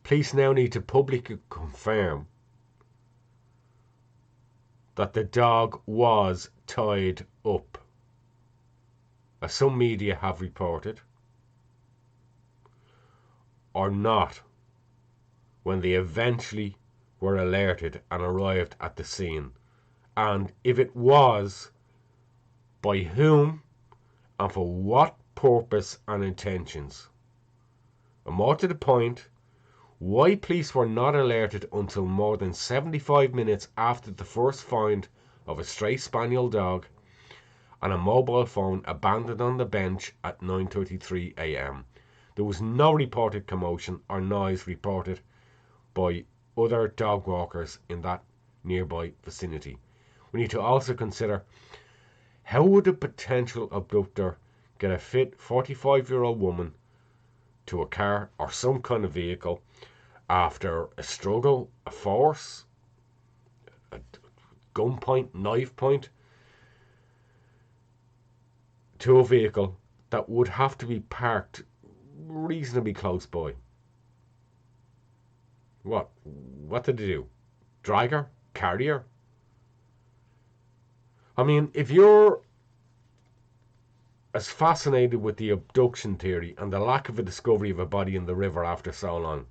Police now need to publicly confirm that the dog was tied up, as some media have reported, or not, when they eventually were alerted and arrived at the scene. And if it was, by whom and for what purpose and intentions. And more to the point, why police were not alerted until more than 75 minutes after the first find of a stray spaniel dog and a mobile phone abandoned on the bench at 9:33 a.m. There was no reported commotion or noise reported by other dog walkers in that nearby vicinity. We need to also consider, how would a potential abductor get a fit 45-year-old woman to a car or some kind of vehicle after a struggle, a force, a gunpoint, knife point, to a vehicle that would have to be parked reasonably close by? What did they do? Drag her? Carry her? I mean, if you're as fascinated with the abduction theory and the lack of a discovery of a body in the river after so long,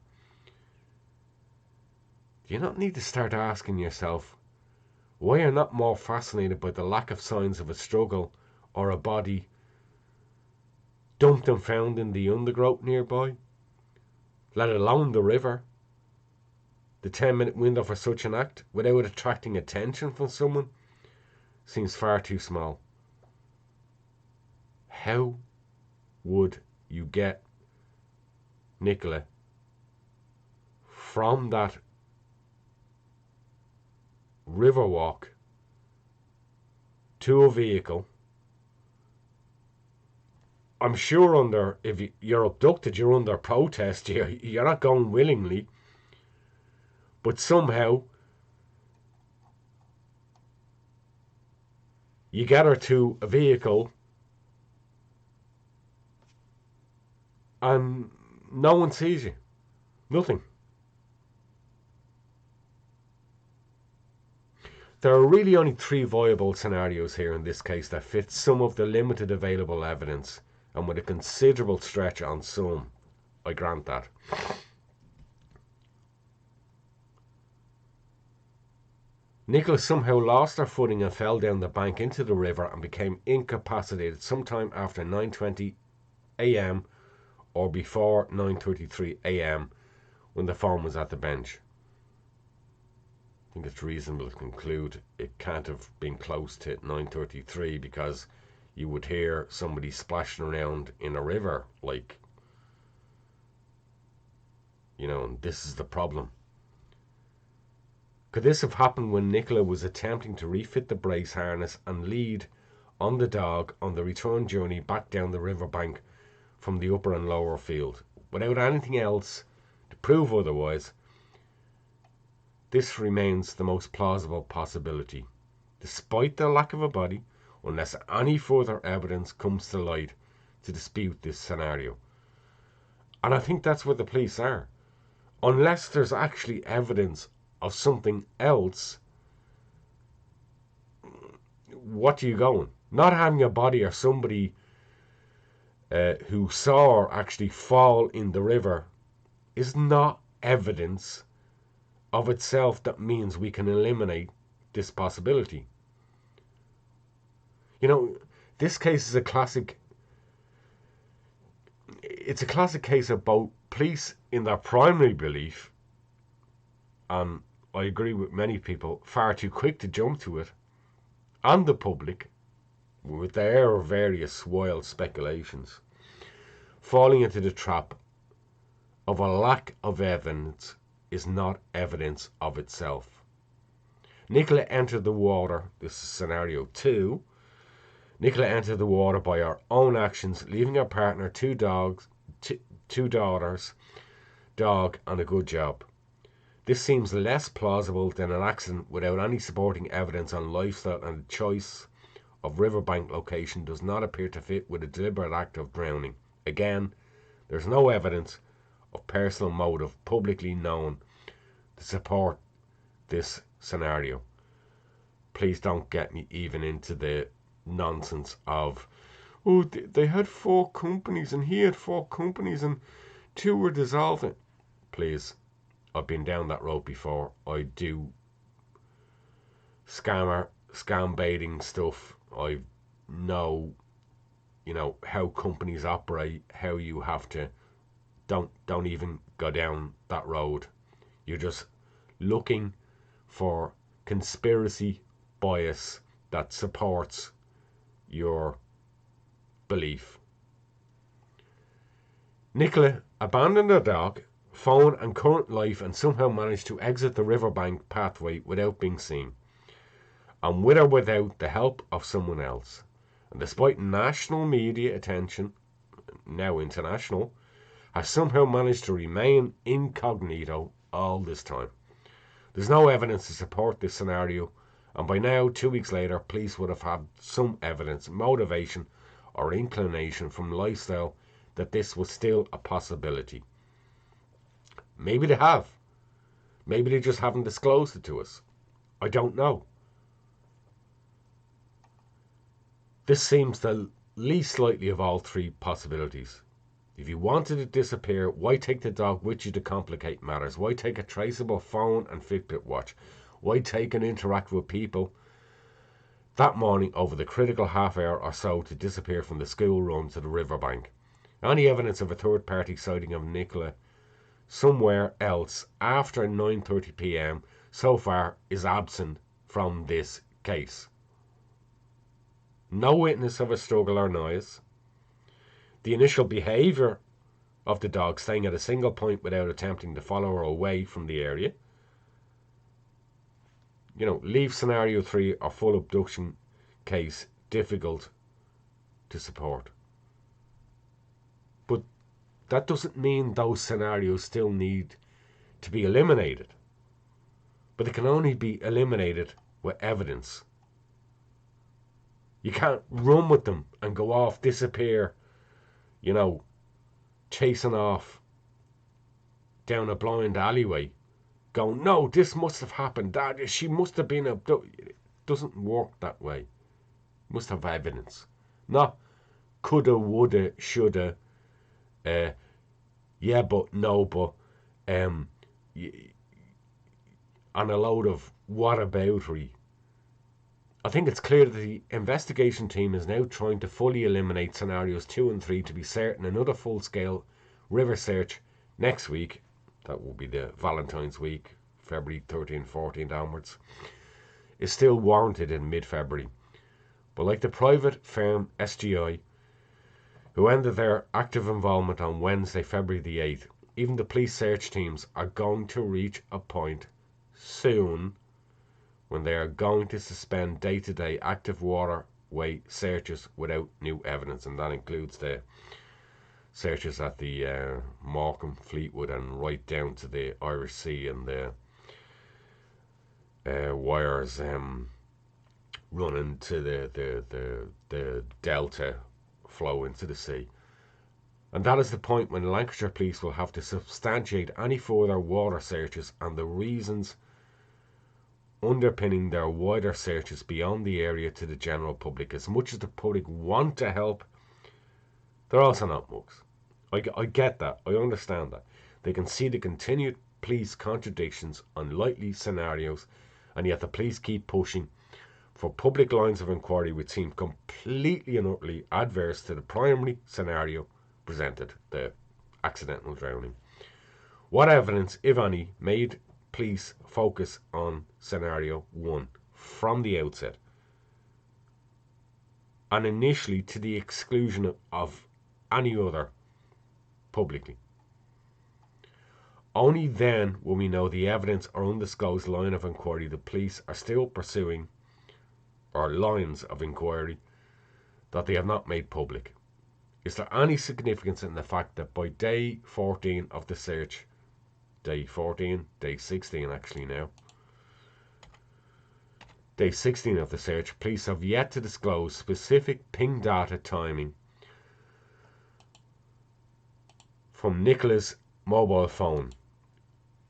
do you not need to start asking yourself why you're not more fascinated by the lack of signs of a struggle or a body dumped and found in the undergrowth nearby, let alone the river? The 10-minute window for such an act without attracting attention from someone seems far too small. How would you get Nicola from that river walk to a vehicle? I'm sure if you're abducted, you're under protest. You're not going willingly. But somehow you get her to a vehicle and no one sees you. Nothing. There are really only three viable scenarios here in this case that fit some of the limited available evidence, and with a considerable stretch on some, I grant that. Nicola somehow lost her footing and fell down the bank into the river and became incapacitated sometime after 9:20 a.m. or before 9:33 a.m. when the phone was at the bench. I think it's reasonable to conclude it can't have been close to 9:33 because you would hear somebody splashing around in a river, like, and this is the problem. Could this have happened when Nicola was attempting to refit the brace harness and lead on the dog on the return journey back down the riverbank from the upper and lower field, without anything else to prove otherwise? This remains the most plausible possibility, despite the lack of a body, unless any further evidence comes to light to dispute this scenario. And I think that's where the police are. Unless there's actually evidence of something else, what are you going? Not having a body or somebody who saw her actually fall in the river is not evidence of itself that means we can eliminate this possibility. You know, this case is a classic. It's a classic case of both police in their primary belief, and I agree with many people, far too quick to jump to it, and the public, with their various wild speculations, falling into the trap of a lack of evidence is not evidence of itself. Nicola entered the water, this is scenario 2. Nicola entered the water by her own actions, leaving her partner, 2 dogs, 2 daughters, dog, and a good job. This seems less plausible than an accident without any supporting evidence on lifestyle, and the choice of riverbank location does not appear to fit with a deliberate act of drowning. Again, there's no evidence of personal motive publicly known to support this scenario. Please don't get me even into the nonsense of, oh, they had 4 companies and he had 4 companies and 2 were dissolving. Please, I've been down that road before. I do scam baiting stuff. I know, how companies operate, how you have to. Don't even go down that road. You're just looking for conspiracy bias that supports your belief. Nicola abandoned her dog, phone and current life and somehow managed to exit the riverbank pathway without being seen, and with or without the help of someone else. And despite national media attention, now international, has somehow managed to remain incognito all this time. There's no evidence to support this scenario, and by now, 2 weeks later, police would have had some evidence, motivation, or inclination from lifestyle that this was still a possibility. Maybe they have. Maybe they just haven't disclosed it to us. I don't know. This seems the least likely of all 3 possibilities. If you wanted to disappear, why take the dog with you to complicate matters? Why take a traceable phone and Fitbit watch? Why take and interact with people that morning over the critical half hour or so to disappear from the school run to the riverbank? Any evidence of a third-party sighting of Nicola somewhere else after 9:30 p.m. so far is absent from this case. No witness of a struggle or noise. The initial behaviour of the dog staying at a single point without attempting to follow her away from the area. Leave scenario 3 or full abduction case difficult to support. But that doesn't mean those scenarios still need to be eliminated. But they can only be eliminated with evidence. You can't run with them and go off, disappear, chasing off down a blind alleyway, going, no, this must have happened, she must have been abducted. It doesn't work that way. You must have evidence. Not coulda, woulda, shoulda, yeah, but no, but, and a load of whataboutery. I think it's clear that the investigation team is now trying to fully eliminate scenarios 2 and 3 to be certain another full-scale river search next week, that will be the Valentine's week, February 13th, 14th onwards, is still warranted in mid-February. But like the private firm SGI, who ended their active involvement on Wednesday, February the 8th, even the police search teams are going to reach a point soon when they are going to suspend day-to-day active waterway searches without new evidence, and that includes the searches at the Morecambe, Fleetwood, and right down to the Irish Sea and the wires running to the delta flow into the sea. And that is the point when Lancashire police will have to substantiate any further water searches and the reasons underpinning their wider searches beyond the area to the general public. As much as the public want to help They're also not mugs. I get that. I understand that. They can see the continued police contradictions on likely scenarios, and yet the police keep pushing for public lines of inquiry which seem completely and utterly adverse to the primary scenario presented, the accidental drowning. What evidence, if any, made police focus on scenario 1 from the outset, and initially to the exclusion of any other publicly? Only then will we know the evidence or undisclosed line of inquiry the police are still pursuing, or lines of inquiry that they have not made public. Is there any significance in the fact that by day 14 of the search, day 16 actually now, day 16 of the search, police have yet to disclose specific ping data timing from Nicola's mobile phone,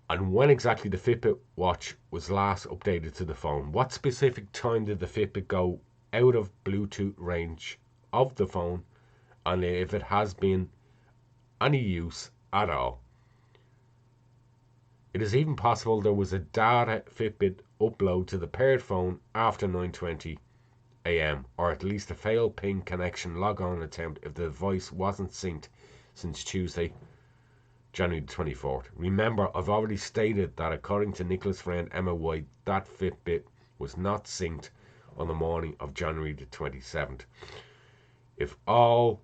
and when exactly the Fitbit watch was last updated to the phone? What specific time did the Fitbit go out of Bluetooth range of the phone, and if it has been any use at all? It is even possible there was a data Fitbit upload to the paired phone after 9:20 a.m, or at least a failed ping connection log-on attempt if the device wasn't synced since Tuesday, January 24th. Remember, I've already stated that according to Nicola's friend Emma White, that Fitbit was not synced on the morning of January the 27th. If all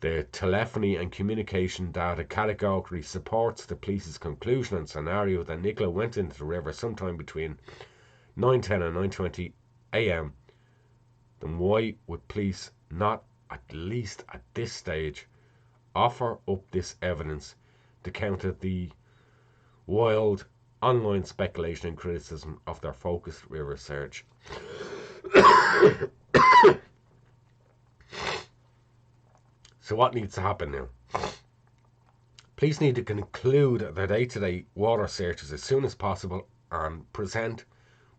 the telephony and communication data categorically supports the police's conclusion and scenario that Nicola went into the river sometime between 9:10 and 9:20 a.m, then why would police not, at least at this stage, offer up this evidence to counter the wild online speculation and criticism of their focused river search? So what needs to happen now? Police need to conclude their day-to-day water searches as soon as possible and present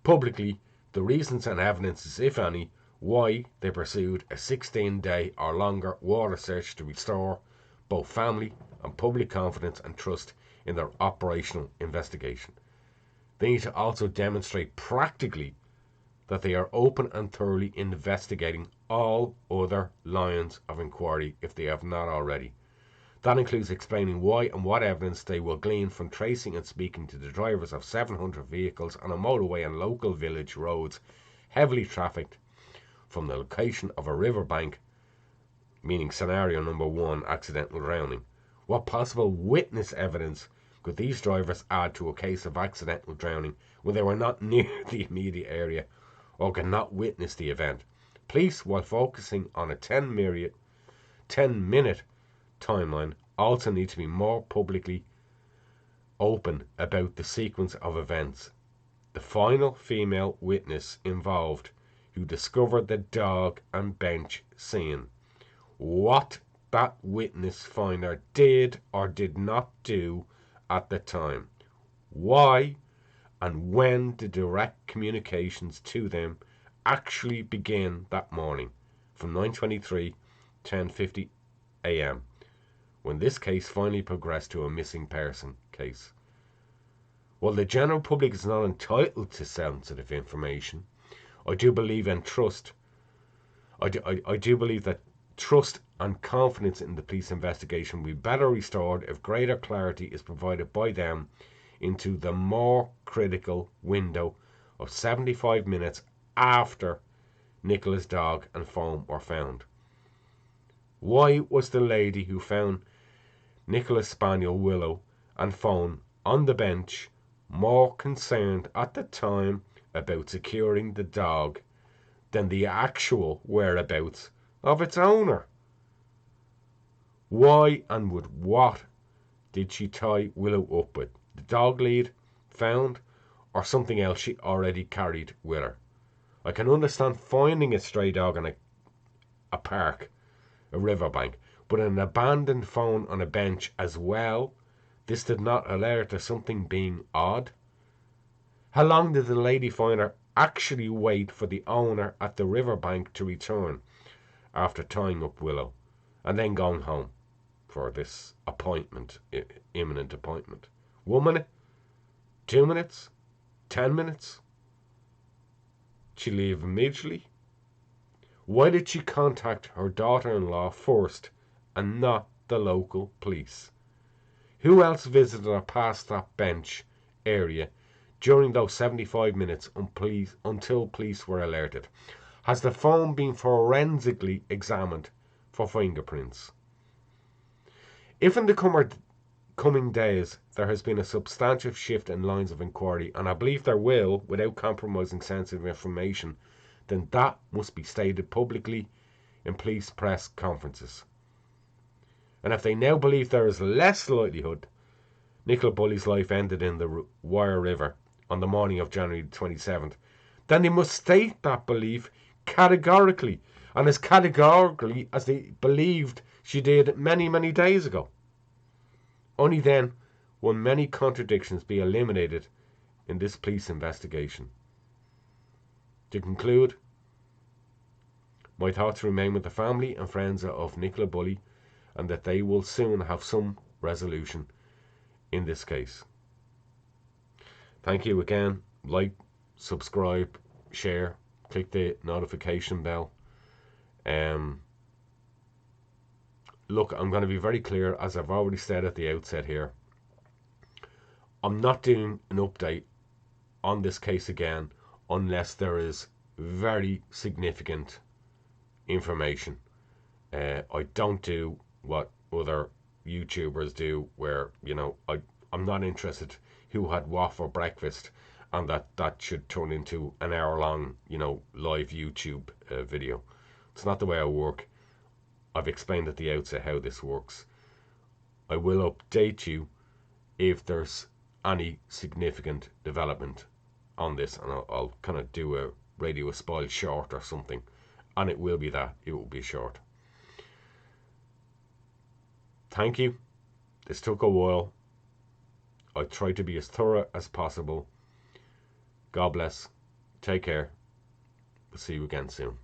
publicly the reasons and evidences, if any, why they pursued a 16-day or longer water search to restore both family and public confidence and trust in their operational investigation. They need to also demonstrate practically that they are open and thoroughly investigating all other lines of inquiry if they have not already. That includes explaining why and what evidence they will glean from tracing and speaking to the drivers of 700 vehicles on a motorway and local village roads heavily trafficked from the location of a riverbank, meaning scenario number 1, accidental drowning. What possible witness evidence could these drivers add to a case of accidental drowning when they were not near the immediate area or could not witness the event? Police, while focusing on a 10-minute timeline, also need to be more publicly open about the sequence of events. The final female witness involved who discovered the dog and bench scene, what that witness finder did or did not do at the time, why and when the direct communications to them actually begin that morning from 9:23 10:50 a.m, when this case finally progressed to a missing person case. While the general public is not entitled to sensitive information, I do believe in trust. I do believe that trust and confidence in the police investigation will be better restored if greater clarity is provided by them into the more critical window of 75 minutes after Nicola's dog and phone were found. Why was the lady who found Nicola's spaniel Willow and phone on the bench more concerned at the time about securing the dog than the actual whereabouts of its owner? Why and with what did she tie Willow up with? The dog lead found or something else she already carried with her? I can understand finding a stray dog in a park, a riverbank, but an abandoned phone on a bench as well, this did not alert to something being odd. How long did the lady finder actually wait for the owner at the riverbank to return after tying up Willow? and then going home for this appointment, imminent appointment. 1 minute, 2 minutes, 10 minutes. She leave immediately. Why did she contact her daughter-in-law first and not the local police? Who else visited or passed that bench area during those 75 minutes until police were alerted? Has the phone been forensically examined for fingerprints? If in the coming days there has been a substantial shift in lines of inquiry, and I believe there will, without compromising sensitive information, then that must be stated publicly in police press conferences. And if they now believe there is less likelihood Nicola Bulley's life ended in the Wyre River on the morning of January 27th, then they must state that belief categorically, and as categorically as they believed she did many, many days ago. Only then will many contradictions be eliminated in this police investigation. To conclude, my thoughts remain with the family and friends of Nicola Bulley, and that they will soon have some resolution in this case. Thank you again. Like, subscribe, share, click the notification bell. Look, I'm going to be very clear, as I've already said at the outset here. I'm not doing an update on this case again unless there is very significant information. I don't do what other YouTubers do, where, you know, I'm not interested who had what for breakfast, and that should turn into an hour-long, you know, live YouTube video. It's not the way I work. I've explained at the outset how this works. I will update you if there's any significant development on this, and I'll kind of do a Radio Espial short or something, and it will be that. It will be short. Thank you. This took a while. I tried to be as thorough as possible. God bless. Take care. We'll see you again soon.